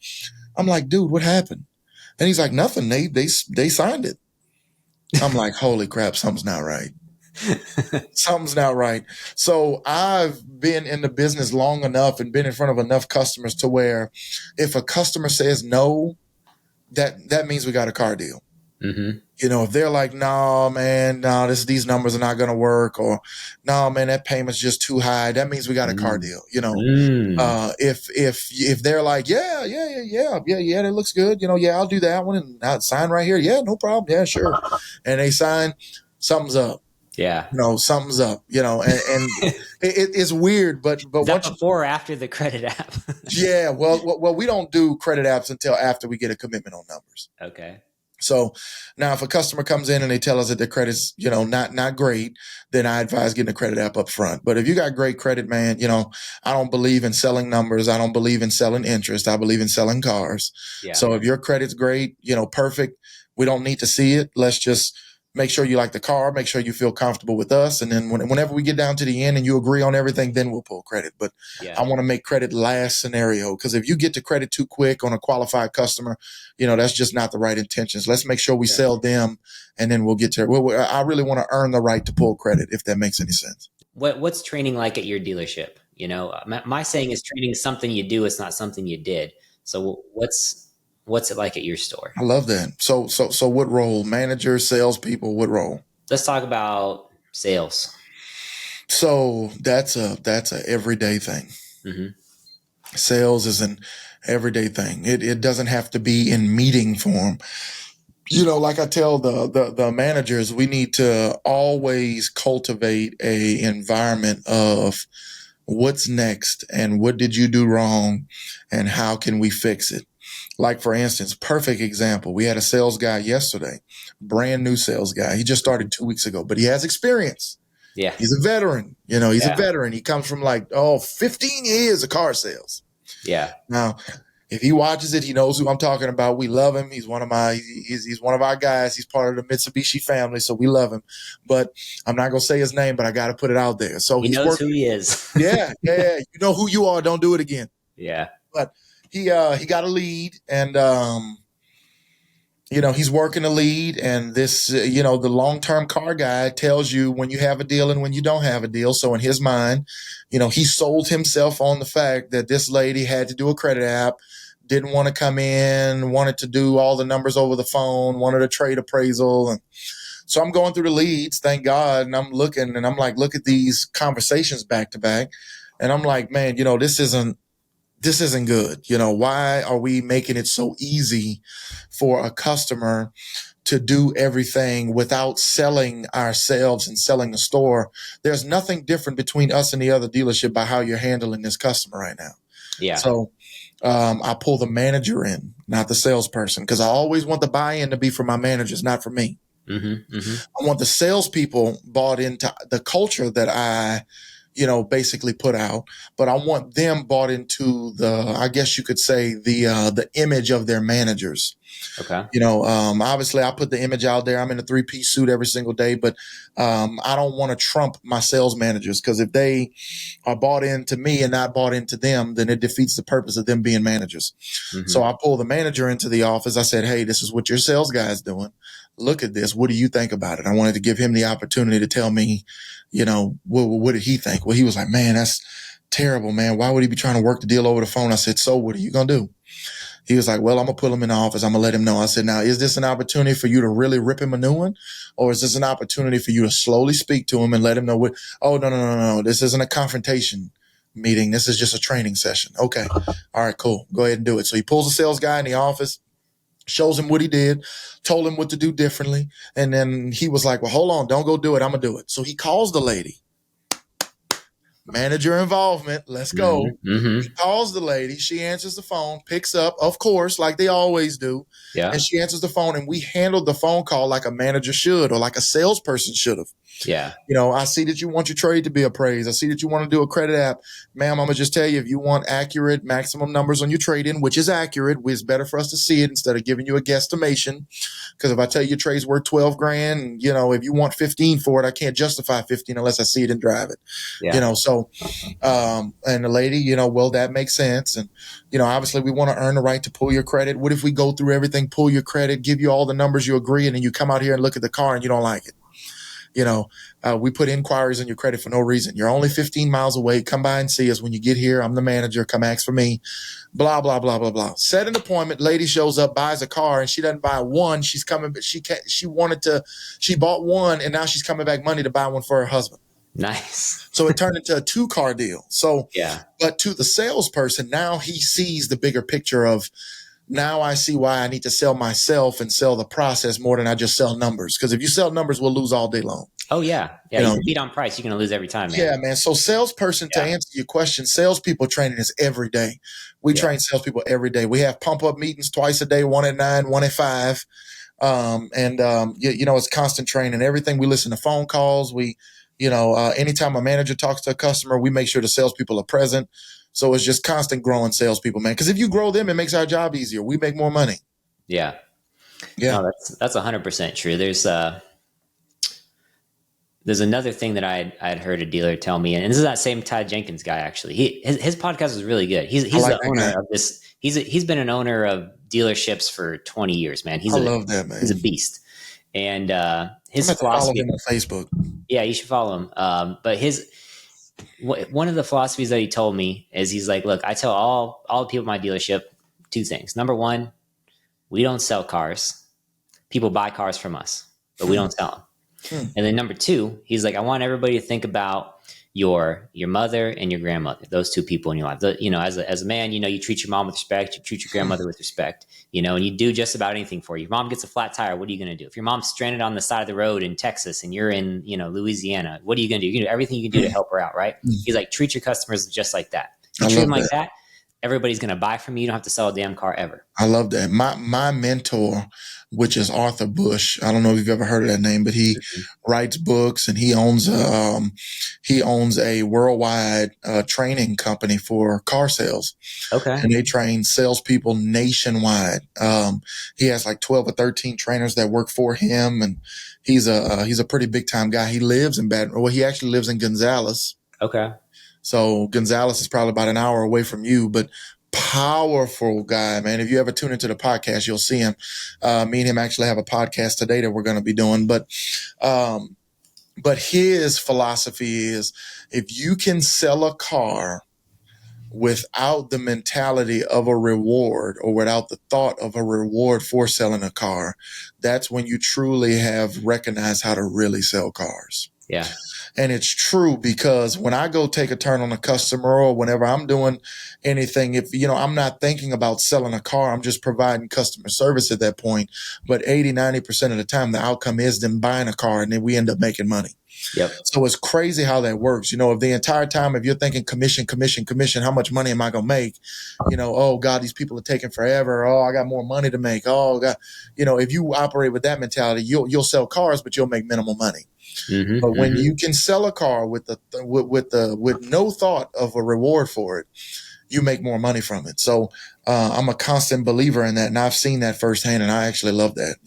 I'm like, dude, what happened? And he's like, nothing. They signed it. I'm like, holy crap, something's not right. Something's not right. So I've been in the business long enough and been in front of enough customers to where if a customer says no, that means we got a car deal. Mm-hmm. If they're like, no, man, no, these numbers are not going to work, or no, man, that payment's just too high, that means we got a car deal. If they're like, yeah, that looks good. Yeah, I'll do that one and I'll sign right here. Yeah, no problem. Yeah, sure. And they sign, something's up. Yeah. Something's up, and it's weird, but once before or after the credit app? Yeah. Well, we don't do credit apps until after we get a commitment on numbers. Okay. So now if a customer comes in and they tell us that their credit's, not great, then I advise getting a credit app up front. But if you got great credit, man, I don't believe in selling numbers. I don't believe in selling interest. I believe in selling cars. Yeah. So if your credit's great, perfect, we don't need to see it. Let's just make sure you like the car, make sure you feel comfortable with us. And then whenever we get down to the end and you agree on everything, then we'll pull credit. But I want to make credit last scenario, because if you get to credit too quick on a qualified customer, that's just not the right intentions. Let's make sure we sell them, and then we'll get to it. I really want to earn the right to pull credit, if that makes any sense. What's training like at your dealership? My saying is training is something you do. It's not something you did. So what's it like at your store? I love that. So what role? Manager, salespeople, what role? Let's talk about sales. So that's a everyday thing. Mm-hmm. Sales is an everyday thing. It doesn't have to be in meeting form. Like I tell the managers, we need to always cultivate a environment of what's next and what did you do wrong and how can we fix it? Like, for instance, perfect example. We had a sales guy yesterday, brand new sales guy. He just started 2 weeks ago, but he has experience. Yeah. He's a veteran. He's a veteran. He comes from 15 years of car sales. Yeah. Now, if he watches it, he knows who I'm talking about. We love him. He's one of our guys. He's part of the Mitsubishi family, so we love him. But I'm not going to say his name, but I got to put it out there. So he knows who he is. Yeah. You know who you are. Don't do it again. Yeah. But he got a lead, and he's working a lead, and this, the long-term car guy tells you when you have a deal and when you don't have a deal. So in his mind, he sold himself on the fact that this lady had to do a credit app, didn't want to come in, wanted to do all the numbers over the phone, wanted a trade appraisal. And so I'm going through the leads, thank God, and I'm looking, and I'm like, look at these conversations back to back. And I'm like, man, this isn't good. Why are we making it so easy for a customer to do everything without selling ourselves and selling the store? There's nothing different between us and the other dealership by how you're handling this customer right now. Yeah. So I pull the manager in, not the salesperson, because I always want the buy-in to be for my managers, not for me. Mm-hmm, mm-hmm. I want the salespeople bought into the culture that I basically put out, but I want them bought into I guess you could say the image of their managers. Okay. Obviously I put the image out there. I'm in a 3-piece suit every single day, but I don't want to trump my sales managers, because if they are bought into me and not bought into them, then it defeats the purpose of them being managers. Mm-hmm. So I pulled the manager into the office. I said, hey, this is what your sales guy is doing. Look at this. What do you think about it? I wanted to give him the opportunity to tell me, what did he think? Well, he was like, man, that's terrible, man. Why would he be trying to work the deal over the phone? I said, so what are you going to do? He was like, well, I'm going to put him in the office. I'm going to let him know. I said, now, is this an opportunity for you to really rip him a new one? Or is this an opportunity for you to slowly speak to him and let him know oh, no. This isn't a confrontation meeting. This is just a training session. Okay. All right, cool. Go ahead and do it. So he pulls the sales guy in the office, shows him what he did, told him what to do differently. And then he was like, well, hold on, don't go do it. I'm going to do it. So he calls the lady. Manager involvement. Let's go. Mm-hmm. He calls the lady. She answers the phone, picks up, of course, like they always do. Yeah. And she answers the phone, and we handled the phone call like a manager should, or like a salesperson should have. Yeah. I see that you want your trade to be appraised. I see that you want to do a credit app. Ma'am, I'm going to just tell you, if you want accurate maximum numbers on your trade-in, which is accurate, it's better for us to see it instead of giving you a guesstimation. Because if I tell you your trade's worth 12 grand, and, if you want 15 for it, I can't justify 15 unless I see it and drive it. Yeah. So, and the lady, well, that makes sense. And, obviously we want to earn the right to pull your credit. What if we go through everything, pull your credit, give you all the numbers you agree, and then you come out here and look at the car and you don't like it? We put inquiries on your credit for no reason. You're only 15 miles away. Come by and see us when you get here. I'm the manager. Come ask for me. Blah, blah, blah, blah, blah. Set an appointment. Lady shows up, buys a car, and she doesn't buy one. She's coming, but she bought one, and now she's coming back Monday to buy one for her husband. Nice. So it turned into a 2-car deal. So, yeah. But to the salesperson, now he sees the bigger picture of, now I see why I need to sell myself and sell the process more than I just sell numbers. Because if you sell numbers, we'll lose all day long. Oh, yeah. Yeah, you compete on price. You're going to lose every time, man. Yeah, man. So salesperson, to answer your question, salespeople training is every day. We train salespeople every day. We have pump-up meetings twice a day, 1 at 9, 1 at 5. It's constant training. Everything, we listen to phone calls. We, anytime a manager talks to a customer, we make sure the salespeople are present. So it's just constant growing salespeople, man. Because if you grow them, it makes our job easier. We make more money. Yeah. Yeah. No, that's 100% true. There's another thing that I'd heard a dealer tell me, and this is that same Todd Jenkins guy. Actually, his podcast is really good. He's the owner of this. He's been an owner of dealerships for 20 years, man. I love that, man. He's a beast. And his philosophy. Follow him on Facebook. Yeah, you should follow him. But one of the philosophies that he told me is, he's like, look, I tell all the people in my dealership 2 things. Number 1, we don't sell cars. People buy cars from us, but we don't sell them. And then number 2, he's like, I want everybody to think about your mother and your grandmother, those 2 people in your life. As a man, you treat your mom with respect, you treat your grandmother with respect, and you do just about anything for you. If your mom gets a flat tire, what are you going to do? If your mom's stranded on the side of the road in Texas and you're in, Louisiana, what are you going to do? You can do everything you can do to help her out, right? He's like, treat your customers just like that. If you treat them like that, everybody's going to buy from you. You don't have to sell a damn car ever. I love that. My mentor, which is Arthur Bush. I don't know if you've ever heard of that name, but he writes books, and he owns a worldwide training company for car sales. Okay. And they train salespeople nationwide. He has like 12 or 13 trainers that work for him, and he's a pretty big time guy. He lives in he actually lives in Gonzales. Okay. So Gonzales is probably about an hour away from you, but powerful guy, man. If you ever tune into the podcast, you'll see him. Me and him actually have a podcast today that we're going to be doing. But his philosophy is, if you can sell a car without the mentality of a reward, or without the thought of a reward for selling a car, that's when you truly have recognized how to really sell cars. Yeah. And it's true, because when I go take a turn on a customer, or whenever I'm doing anything, if, I'm not thinking about selling a car, I'm just providing customer service at that point. But 80-90% of the time, the outcome is them buying a car, and then we end up making money. Yep. So it's crazy how that works. If the entire time, if you're thinking commission, how much money am I going to make? Oh God, these people are taking forever. Oh, I got more money to make. Oh God. If you operate with that mentality, you'll sell cars, but you'll make minimal money. Mm-hmm, But when mm-hmm. you can sell a car with no thought of a reward for it, you make more money from it. So I'm a constant believer in that, and I've seen that firsthand, and I actually love that.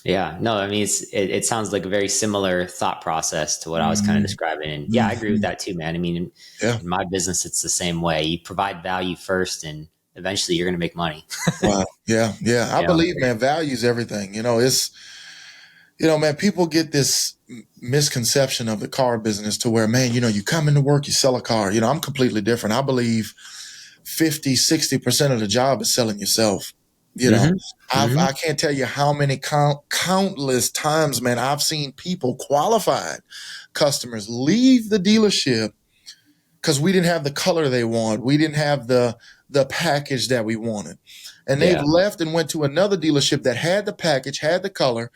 Yeah, no, I mean, it sounds like a very similar thought process to what I was kind of describing. And yeah, I agree with that too, man. I mean, in my business, it's the same way. You provide value first, and eventually you're going to make money. Wow. Yeah. I believe, man, value is everything. Man, people get this misconception of the car business to where, man, you come into work, you sell a car. I'm completely different. I believe 50-60% of the job is selling yourself. I can't tell you how many countless times, man, I've seen people, qualified customers, leave the dealership because we didn't have the color they want. We didn't have the package that we wanted. And they've left and went to another dealership that had the package, had the color,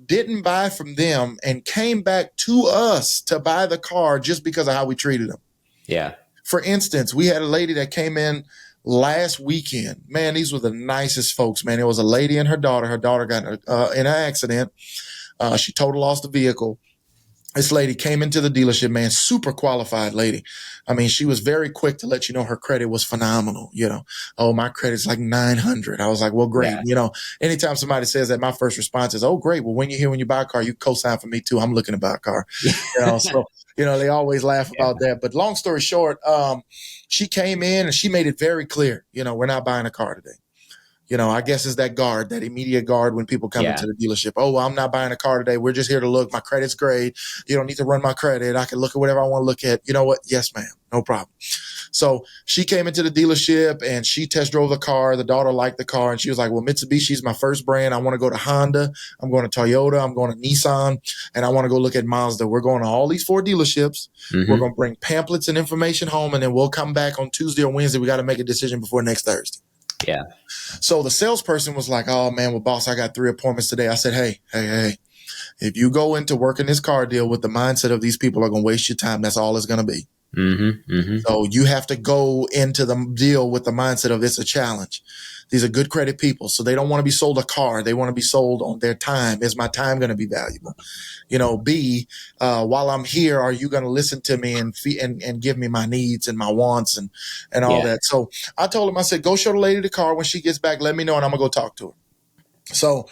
didn't buy from them, and came back to us to buy the car just because of how we treated them. Yeah. For instance, we had a lady that came in last weekend. Man, these were the nicest folks, man. It was a lady and her daughter. Her daughter got in an accident. She total lost the vehicle. This lady came into the dealership, man, super qualified lady. I mean, she was very quick to let you know her credit was phenomenal. Oh, my credit's like 900. I was like, well, great. Anytime somebody says that, my first response is, oh, great. Well, when you buy a car, you co-sign for me too. I'm looking to buy a car. So, they always laugh about that. But long story short, she came in and she made it very clear, we're not buying a car today. I guess it's that guard, that immediate guard when people come into the dealership. Oh, well, I'm not buying a car today. We're just here to look. My credit's great. You don't need to run my credit. I can look at whatever I want to look at. You know what? Yes, ma'am. No problem. So she came into the dealership and she test drove the car. The daughter liked the car. And she was like, well, Mitsubishi's my first brand. I want to go to Honda. I'm going to Toyota. I'm going to Nissan. And I want to go look at Mazda. We're going to all these 4 dealerships. Mm-hmm. We're going to bring pamphlets and information home. And then we'll come back on Tuesday or Wednesday. We got to make a decision before next Thursday. Yeah. So the salesperson was like, oh, man, well, boss, I got 3 appointments today. I said, hey, if you go into working this car deal with the mindset of these people are going to waste your time, that's all it's going to be. Mm-hmm, mm-hmm. So you have to go into the deal with the mindset of it's a challenge. These are good credit people. So they don't want to be sold a car. They want to be sold on their time. Is my time going to be valuable? B, while I'm here, are you going to listen to me and give me my needs and my wants and all that? So I told him, I said, go show the lady the car. When she gets back, let me know and I'm going to go talk to her. So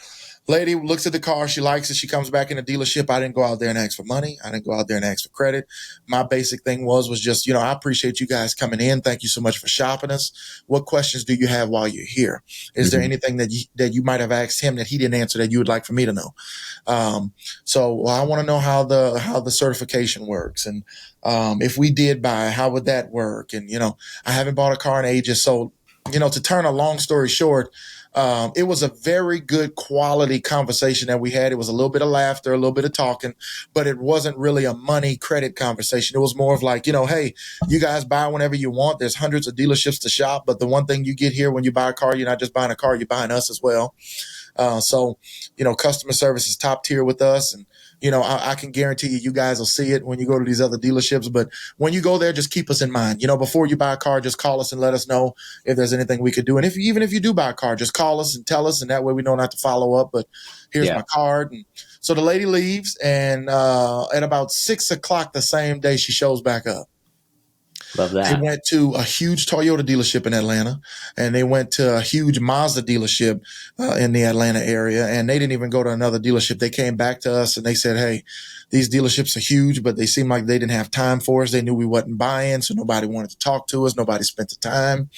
lady looks at the car. She likes it. She comes back in the dealership. I didn't go out there and ask for money. I didn't go out there and ask for credit. My basic thing was just, I appreciate you guys coming in. Thank you so much for shopping us. What questions do you have while you're here? Is there anything that you might have asked him that he didn't answer that you would like for me to know? So I want to know how the certification works. And if we did buy, how would that work? And, I haven't bought a car in ages. So, to turn a long story short, it was a very good quality conversation that we had. It was a little bit of laughter, a little bit of talking, but it wasn't really a money credit conversation. It was more of like, hey, you guys buy whenever you want. There's hundreds of dealerships to shop, but the one thing you get here when you buy a car, you're not just buying a car, you're buying us as well. So, customer service is top tier with us. And, I can guarantee you guys will see it when you go to these other dealerships. But when you go there, just keep us in mind. Before you buy a car, just call us and let us know if there's anything we could do. And even if you do buy a car, just call us and tell us. And that way we know not to follow up. But here's my card. And so the lady leaves. And at about 6:00 the same day, she shows back up. Love that. They went to a huge Toyota dealership in Atlanta, and they went to a huge Mazda dealership in the Atlanta area, and they didn't even go to another dealership. They came back to us and they said, hey, these dealerships are huge, but they seemed like they didn't have time for us. They knew we wasn't buying, so nobody wanted to talk to us. Nobody spent the time.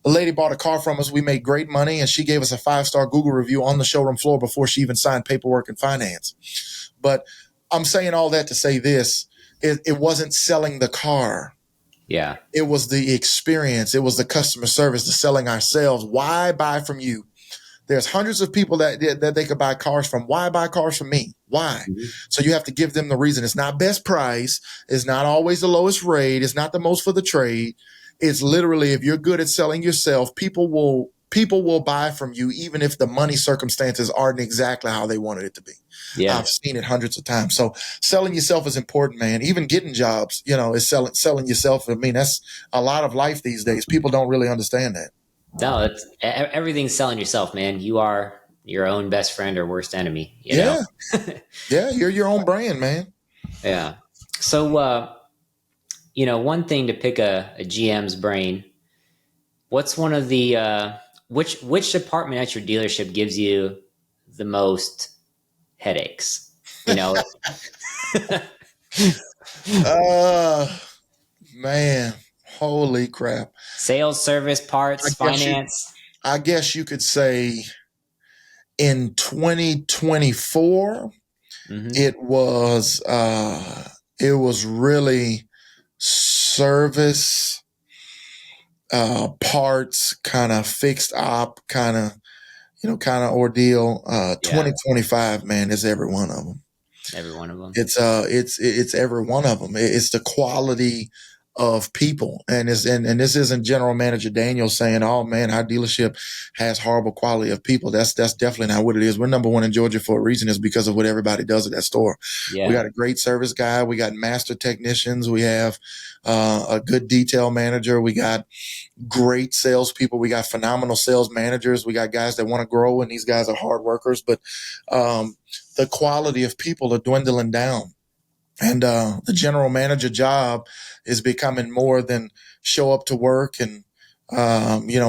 A lady bought a car from us. We made great money, and she gave us a 5-star Google review on the showroom floor before she even signed paperwork and finance. But I'm saying all that to say this: it wasn't selling the car. Yeah. It was the experience. It was the customer service, the selling ourselves. Why buy from you? There's hundreds of people that they could buy cars from. Why buy cars from me? Why? Mm-hmm. So you have to give them the reason. It's not best price. It's not always the lowest rate. It's not the most for the trade. It's literally, if you're good at selling yourself, people will buy from you, even if the money circumstances aren't exactly how they wanted it to be. Yeah. I've seen it hundreds of times. So selling yourself is important, man. Even getting jobs, is selling yourself. I mean, that's a lot of life these days. People don't really understand that. No, it's everything's selling yourself, man. You are your own best friend or worst enemy, you know? Yeah. Yeah. You're your own brand, man. Yeah. So, one thing to pick a GM's brain, what's one of the, which department at your dealership gives you the most headaches? Man, holy crap. Sales, service, parts, finance. I guess you could say in 2024, Mm-hmm. it was really service, parts, kind of fixed op, kind of ordeal. 2025, man, is every one of them. Every one of them. It's every one of them. It's the quality of people, and this isn't General Manager Daniel saying, "Oh man, our dealership has horrible quality of people." That's definitely not what it is. We're number one in Georgia for a reason. Is because of what everybody does at that store. Yeah. We got a great service guy. We got master technicians. We have a good detail manager. We got great salespeople. We got phenomenal sales managers. We got guys that want to grow, and these guys are hard workers. But the quality of people are dwindling down. And the general manager job is becoming more than show up to work and,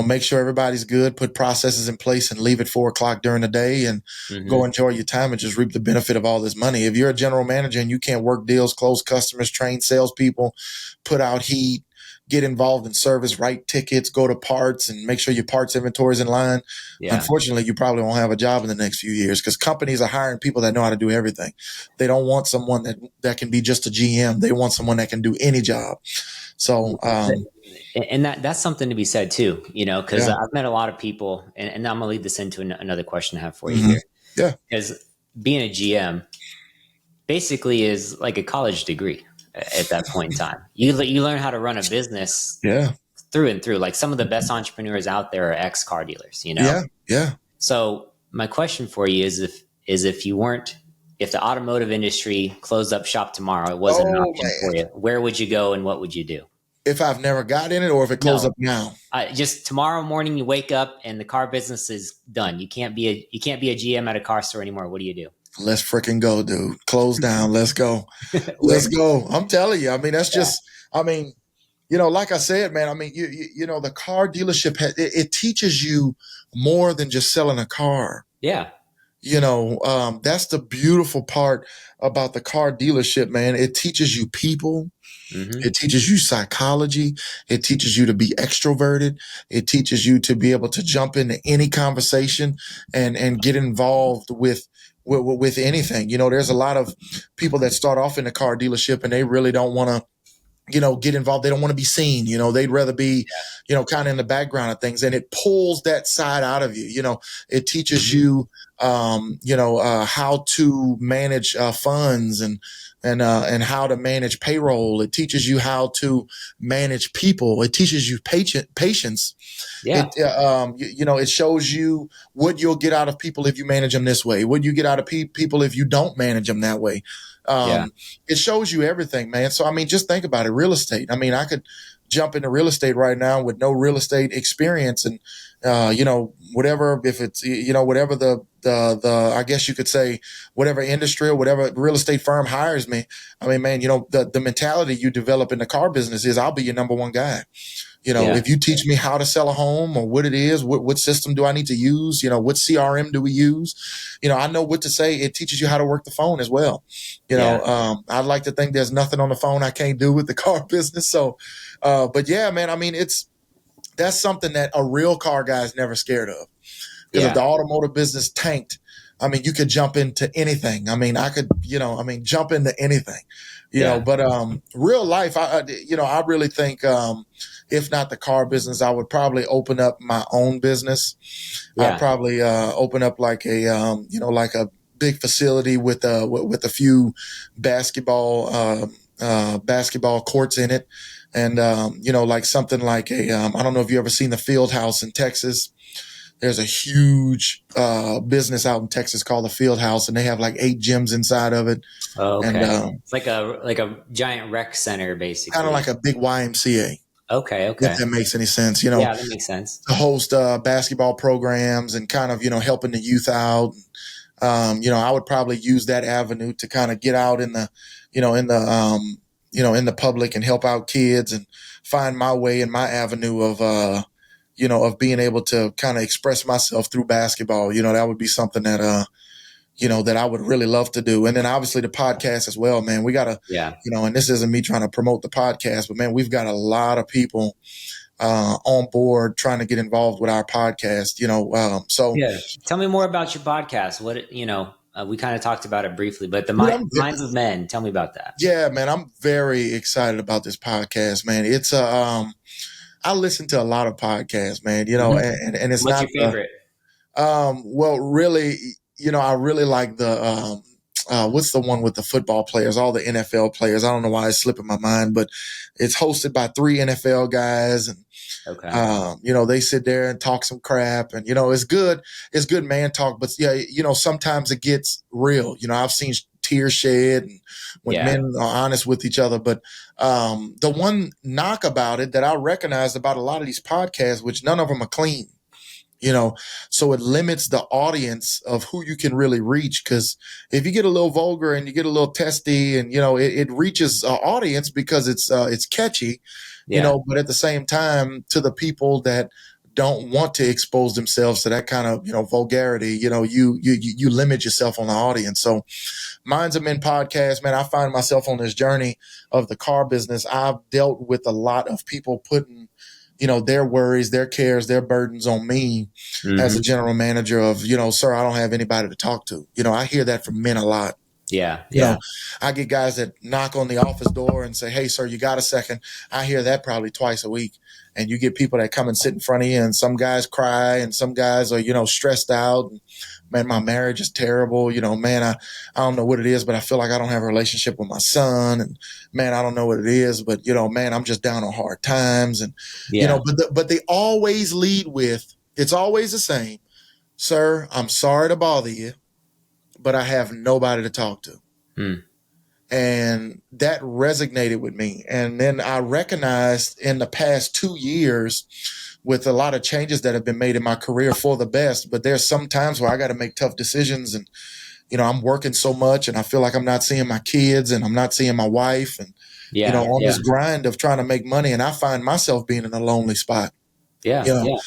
make sure everybody's good, put processes in place and leave at 4:00 during the day and go enjoy your time and just reap the benefit of all this money. If you're a general manager and you can't work deals, close customers, train salespeople, put out heat, get involved in service, write tickets, go to parts, and make sure your parts inventory is in line. Yeah. Unfortunately, you probably won't have a job in the next few years because companies are hiring people that know how to do everything. They don't want someone that can be just a GM. They want someone that can do any job. So, and that's something to be said too, because I've met a lot of people, and I'm gonna lead this into another question I have for you here. Yeah, because being a GM basically is like a college degree. At that point in time, you learn how to run a business through and through. Like some of the best entrepreneurs out there are ex-car dealers, Yeah. So my question for you is if the automotive industry closed up shop tomorrow, it wasn't an option for you, where would you go and what would you do? If I've never got in it or if it closed up now? Just tomorrow morning you wake up and the car business is done. You can't be a GM at a car store anymore. What do you do? Let's freaking go, dude. Close down. Let's go. Let's go. I'm telling you. I mean, that's just, like I said, man, I mean, the car dealership, it teaches you more than just selling a car. Yeah. That's the beautiful part about the car dealership, man. It teaches you people. Mm-hmm. It teaches you psychology. It teaches you to be extroverted. It teaches you to be able to jump into any conversation and get involved with anything. There's a lot of people that start off in the car dealership and they really don't want to, get involved. They don't want to be seen. They'd rather be, kind of in the background of things. And it pulls that side out of you. It teaches you, how to manage funds and how to manage payroll. It teaches you how to manage people. It teaches you patience. Yeah. It shows you what you'll get out of people if you manage them this way. What you get out of people if you don't manage them that way. It shows you everything, man. So, I mean, just think about it. Real estate. I mean, I could jump into real estate right now with no real estate experience and, whatever, if it's, whatever the, I guess you could say whatever industry or whatever real estate firm hires me. I mean, man, the mentality you develop in the car business is I'll be your number one guy. If you teach me how to sell a home or what it is, what system do I need to use? What CRM do we use? I know what to say. It teaches you how to work the phone as well. I'd like to think there's nothing on the phone I can't do with the car business. So, but yeah, man, I mean, it's That's something that a real car guy is never scared of. Because if the Yeah. automotive business tanked, I mean, you could jump into anything. I mean, I could, jump into anything, Yeah. but real life, I really think, if not the car business, I would probably open up my own business. I'd Yeah. probably open up like like a big facility with a few basketball basketball courts in it, and like something like I don't know if you ever seen the Field House in Texas. There's a huge business out in Texas called the Field House, and they have like 8 gyms inside of it, Oh, and okay. It's like a giant rec center, kind of basically. like a big YMCA, Okay. if Okay. that makes any sense. Yeah, that makes sense. To host basketball programs and kind of helping the youth out. I would probably use that avenue to kind of get out in the, in the public and help out kids and find my way and my avenue of, of being able to kind of express myself through basketball. That would be something that, that I would really love to do. And then obviously the podcast as well, man. We got to, Yeah. and this isn't me trying to promote the podcast, but man, we've got a lot of people on board trying to get involved with our podcast, so Yeah. Tell me more about your podcast. We kind of talked about it briefly, but the dude, Minds of Men. Tell me about that. yeah, man, I'm very excited about this podcast, man. It's I listen to a lot of podcasts, man, Hmm. and it's What's not your favorite? well, really, I really like the what's the one with the football players, all the NFL players. I don't know why it's slipping my mind, but it's hosted by 3 NFL guys, and Okay. they sit there and talk some crap, and it's good man talk, but yeah, sometimes it gets real. I've seen tears shed and when Yeah. men are honest with each other. But the one knock about it that I recognized about a lot of these podcasts, which none of them are clean, so it limits the audience of who you can really reach. Because if you get a little vulgar and you get a little testy, and it reaches audience because it's catchy, Yeah. but at the same time, to the people that don't want to expose themselves to that kind of vulgarity, you limit yourself on the audience. So Minds of Men podcast, man, I find myself on this journey of the car business. I've dealt with a lot of people putting their worries, their cares, their burdens on me as a Hmm. general manager of, sir, I don't have anybody to talk to. I hear that from men a lot. Yeah. You Yeah. know, I get guys that knock on the office door and say, "Hey, sir, you got a second?" I hear that probably twice a week. And you get people that come and sit in front of you, and some guys cry, and some guys are, stressed out. And, man, my marriage is terrible. Man, I don't know what it is, but I feel like I don't have a relationship with my son. And man, I don't know what it is, but man, I'm just down on hard times. And Yeah. but they always lead with, it's always the same, "Sir, I'm sorry to bother you, but I have nobody to talk to." Hmm. And that resonated with me. And then I recognized in the past 2 years, with a lot of changes that have been made in my career for the best, but there's some times where I got to make tough decisions. And, I'm working so much and I feel like I'm not seeing my kids and I'm not seeing my wife, and, Yeah. on Yeah. this grind of trying to make money. And I find myself being in a lonely spot, you Yeah. know,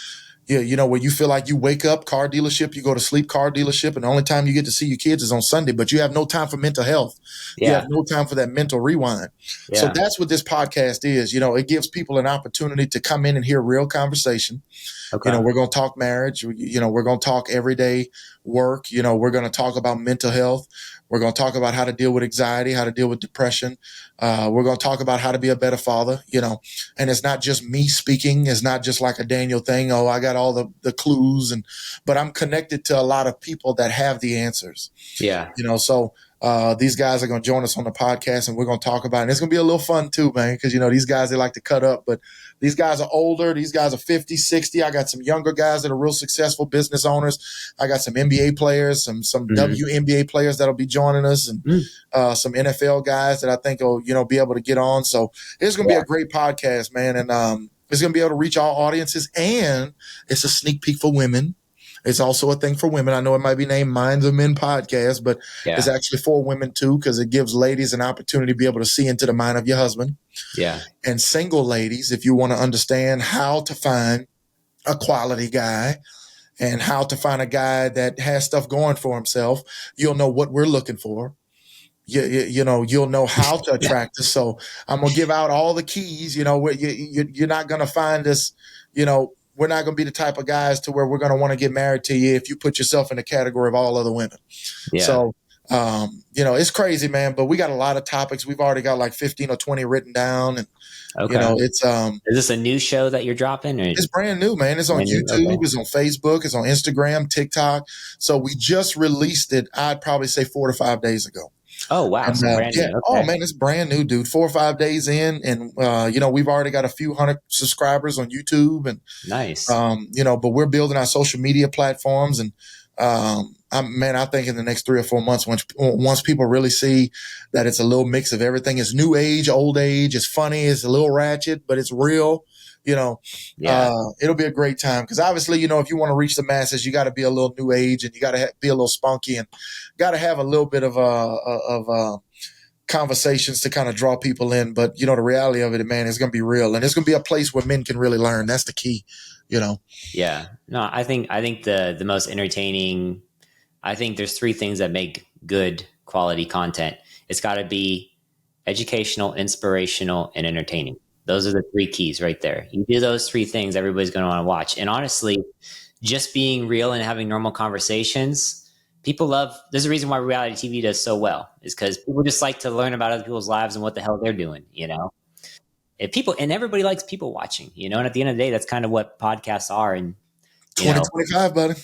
Yeah. yeah, where you feel like you wake up, car dealership, you go to sleep, car dealership, and the only time you get to see your kids is on Sunday, but you have no time for mental health. You have Yeah. no time for that mental rewind. So Yeah. that's what this podcast is. It gives people an opportunity to come in and hear real conversation. Okay. We're going to talk marriage. We're going to talk everyday work. We're going to talk about mental health. We're going to talk about how to deal with anxiety, how to deal with depression. We're going to talk about how to be a better father, and it's not just me speaking. It's not just like a Daniel thing. Oh, I got all the clues, but I'm connected to a lot of people that have the answers, Yeah. so these guys are going to join us on the podcast, and we're going to talk about it. And it's going to be a little fun too, man, because, these guys, they like to cut up, but these guys are older. These guys are 50, 60. I got some younger guys that are real successful business owners. I got some NBA players, some Hmm. WNBA players that'll be joining us, and some NFL guys that I think will, be able to get on. So it's going to be Yeah. a great podcast, man. And it's going to be able to reach all audiences, and it's a sneak peek for women. It's also a thing for women. I know it might be named Minds of Men podcast, but it's Yeah. actually for women too, because it gives ladies an opportunity to be able to see into the mind of your husband. Yeah. And single ladies, if you want to understand how to find a quality guy and how to find a guy that has stuff going for himself, you'll know what we're looking for. you'll know how to attract us. So I'm going to give out all the keys, where you're not going to find us, we're not going to be the type of guys to where we're going to want to get married to you if you put yourself in the category of all other women. Yeah. So, it's crazy, man, but we got a lot of topics. We've already got like 15 or 20 written down, and Okay. it's Is this a new show that you're dropping? Or? it's brand new, man. It's on YouTube. Okay. It's on Facebook. It's on Instagram, TikTok. So we just released it. I'd probably say 4 to 5 days ago. Oh, wow. And, So brand new. Okay. Oh man, it's brand new, dude. 4 or 5 days in, and we've already got a few hundred subscribers on YouTube, and nice. But we're building our social media platforms, and I think in the next 3 or 4 months, once people really see that it's a little mix of everything, it's new age, old age, it's funny, it's a little ratchet, but it's real. It'll be a great time, because obviously, if you want to reach the masses, you got to be a little new age, and you got to be a little spunky, and got to have a little bit of conversations to kind of draw people in. But the reality of it, man, it's going to be real, and it's going to be a place where men can really learn. That's the key. Yeah. No, I think the most entertaining. I think there's 3 things that make good quality content. It's got to be educational, inspirational, and entertaining. Those are the 3 keys right there. You do those 3 things, everybody's going to want to watch. And honestly, just being real and having normal conversations, people love. There's a reason why reality TV does so well, is because people just like to learn about other people's lives and what the hell they're doing. And everybody likes people watching. And at the end of the day, that's kind of what podcasts are. And 2025, buddy.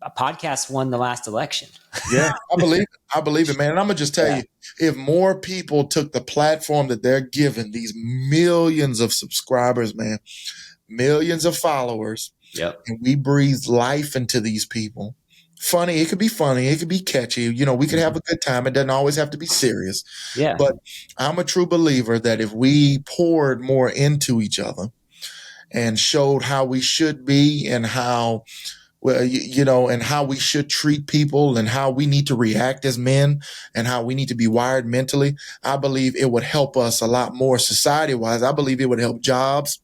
A podcast won the last election. Yeah, I believe it, man. And I'm gonna just tell you, if more people took the platform that they're given, these millions of subscribers, man, millions of followers, and we breathe life into these people. Funny, it could be funny, it could be catchy. We could have a good time. It doesn't always have to be serious. Yeah. But I'm a true believer that if we poured more into each other and showed how we should be, and how and how we should treat people, and how we need to react as men, and how we need to be wired mentally, I believe it would help us a lot more society-wise. I believe it would help jobs.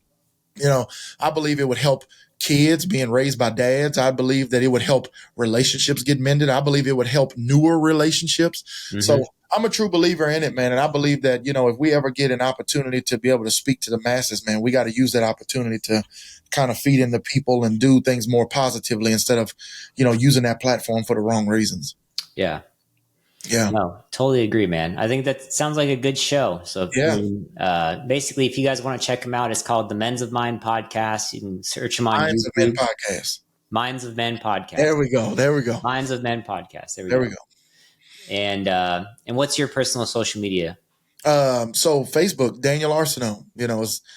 I believe it would help kids being raised by dads. I believe that it would help relationships get mended. I believe it would help newer relationships. Mm-hmm. So I'm a true believer in it, man. And I believe that, if we ever get an opportunity to be able to speak to the masses, man, we got to use that opportunity to kind of feed into people and do things more positively, instead of, using that platform for the wrong reasons. Yeah. Yeah. No, totally agree, man. I think that sounds like a good show. So basically, if you guys want to check them out, it's called the Men's of Mind Podcast. You can search them on Minds YouTube. of Men Podcast. Minds of Men Podcast. There we go. Minds of Men Podcast. There we go. And what's your personal social media? So Facebook, Daniel Arcenaux.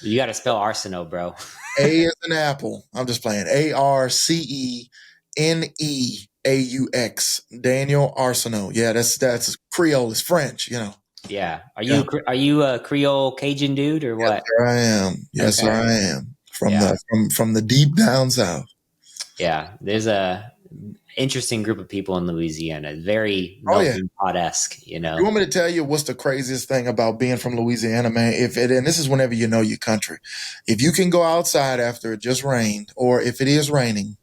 You got to spell Arcenaux, bro. A as an apple. I'm just playing. ARCENEAUX. Daniel Arcenaux. Yeah, that's Creole. It's French. Yeah. Are you a Creole Cajun dude, or what? Yes, sir, I am. From the deep down south. Yeah, there's a interesting group of people in Louisiana. Very melting pot-esque. You want me to tell you what's the craziest thing about being from Louisiana, man? And this is whenever you know your country. If you can go outside after it just rained, or if it is raining,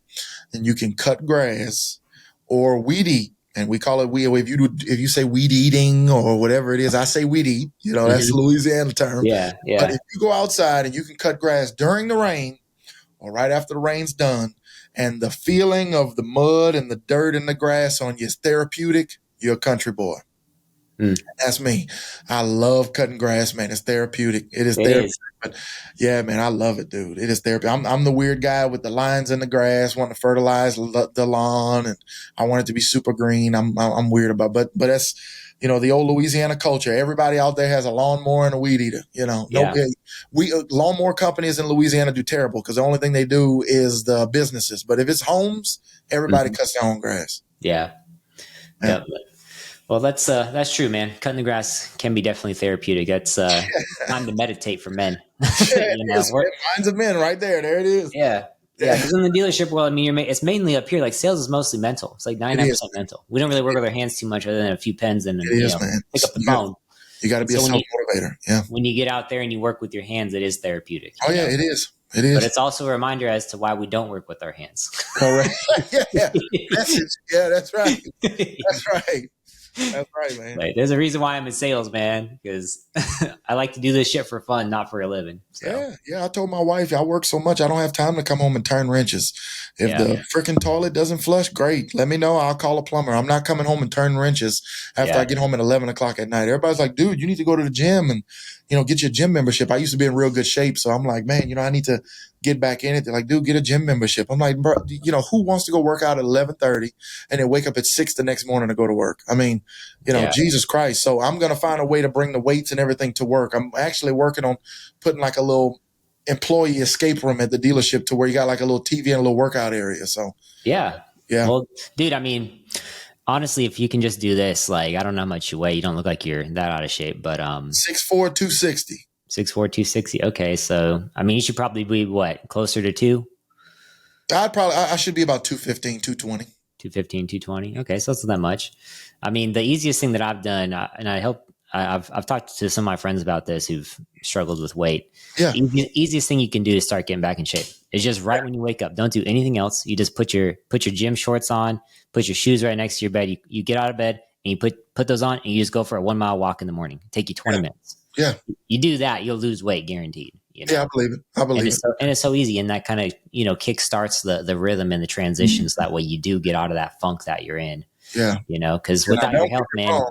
then you can cut grass or weed eat. And we call it weed. If you say weed eating or whatever it is, I say weed eat. That's a Louisiana term. Yeah. But if you go outside and you can cut grass during the rain or right after the rain's done, and the feeling of the mud and the dirt and the grass on you is therapeutic, you're a country boy. That's me. I love cutting grass, man. It's therapeutic. It is therapeutic. But yeah, man, I love it, dude. It is therapy. I'm the weird guy with the lines in the grass, wanting to fertilize the lawn, and I want it to be super green. I'm weird about it. But that's, the old Louisiana culture. Everybody out there has a lawnmower and a weed eater. Lawnmower companies in Louisiana do terrible, because the only thing they do is the businesses. But if it's homes, everybody cuts their own grass. Yeah. Yep. Well, that's true, man. Cutting the grass can be definitely therapeutic. That's time to meditate for men. Minds of Men, right there. There it is. Yeah. Yeah, because in the dealership world, it's mainly up here. Like, sales is mostly mental. It's like 99% mental. We don't really work with our hands too much, other than a few pens and pick up the phone. You got to be a self-motivator. Yeah. When you get out there and you work with your hands, it is therapeutic. Oh yeah, it is. It is. But it's also a reminder as to why we don't work with our hands. Correct. Yeah. Yeah, that's right. That's right. That's right, man. Like, there's a reason why I'm in sales, man, because I like to do this shit for fun, not for a living. So Yeah. I told my wife I work so much I don't have time to come home and turn wrenches. If yeah, the freaking toilet doesn't flush, great. Let me know. I'll call a plumber. I'm not coming home and turning wrenches after I yeah, get home at 11 o'clock at night. Everybody's like, dude, you need to go to the gym and get your gym membership. I used to be in real good shape, so I'm like, man, I need to get back in it. They're like, dude, get a gym membership. I'm like, bro, who wants to go work out at 11:30 and then wake up at 6 the next morning to go to work? I mean, yeah. Jesus Christ. So I'm gonna find a way to bring the weights and everything to work. I'm actually working on putting like a little employee escape room at the dealership to where you got like a little TV and a little workout area. So Yeah. yeah, Well, dude, I mean, honestly, if you can just do this, like, I don't know how much you weigh. You don't look like you're that out of shape, but 6'4", 260. 6'4", 260. Okay, so I mean, you should probably be what, closer to two? I should be about 215, 220. 215, 220. Okay, so that's not that much. I mean, the easiest thing that I've done, and I've talked to some of my friends about this who've struggled with weight. Yeah. Easiest thing you can do to start getting back in shape is just right when you wake up. Don't do anything else. You just put your gym shorts on, put your shoes right next to your bed. You get out of bed and you put those on and you just go for a 1 mile walk in the morning. Take you 20 minutes. Yeah. You do that, you'll lose weight guaranteed. Yeah, I believe it. I believe it. And it's so easy, and that kind of kick starts the rhythm and the transitions. That way you do get out of that funk that you're in. Yeah. Because without your health, man,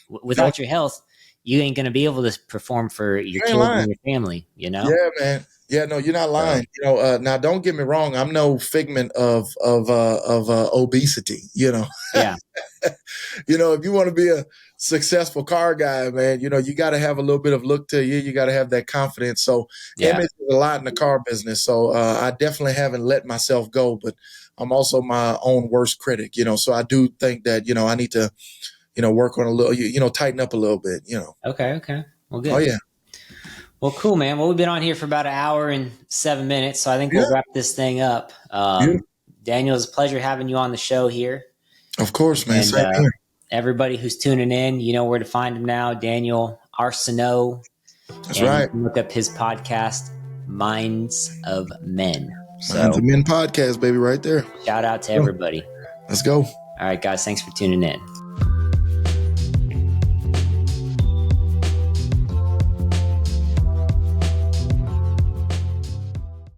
without your health, you ain't gonna be able to perform for your kids and your family. Yeah, man. Yeah, no, you're not lying. Now don't get me wrong. I'm no figment of obesity. Yeah. If you want to be a successful car guy, man, you got to have a little bit of look to you. You got to have that confidence. So image is a lot in the car business. So I definitely haven't let myself go, but I'm also my own worst critic. So I do think that I need to work on a little, tighten up a little bit. Okay. Well, good. Oh yeah. Well, cool, man. Well, we've been on here for about an hour and 7 minutes, so I think we'll wrap this thing up. Daniel, it's a pleasure having you on the show here. Of course, man. And, Same here. Everybody who's tuning in, you know where to find him now, Daniel Arcenaux. That's right. You can look up his podcast, Minds of Men. So, Minds of Men podcast, baby, right there. Shout out to everybody. Let's go. All right, guys. Thanks for tuning in.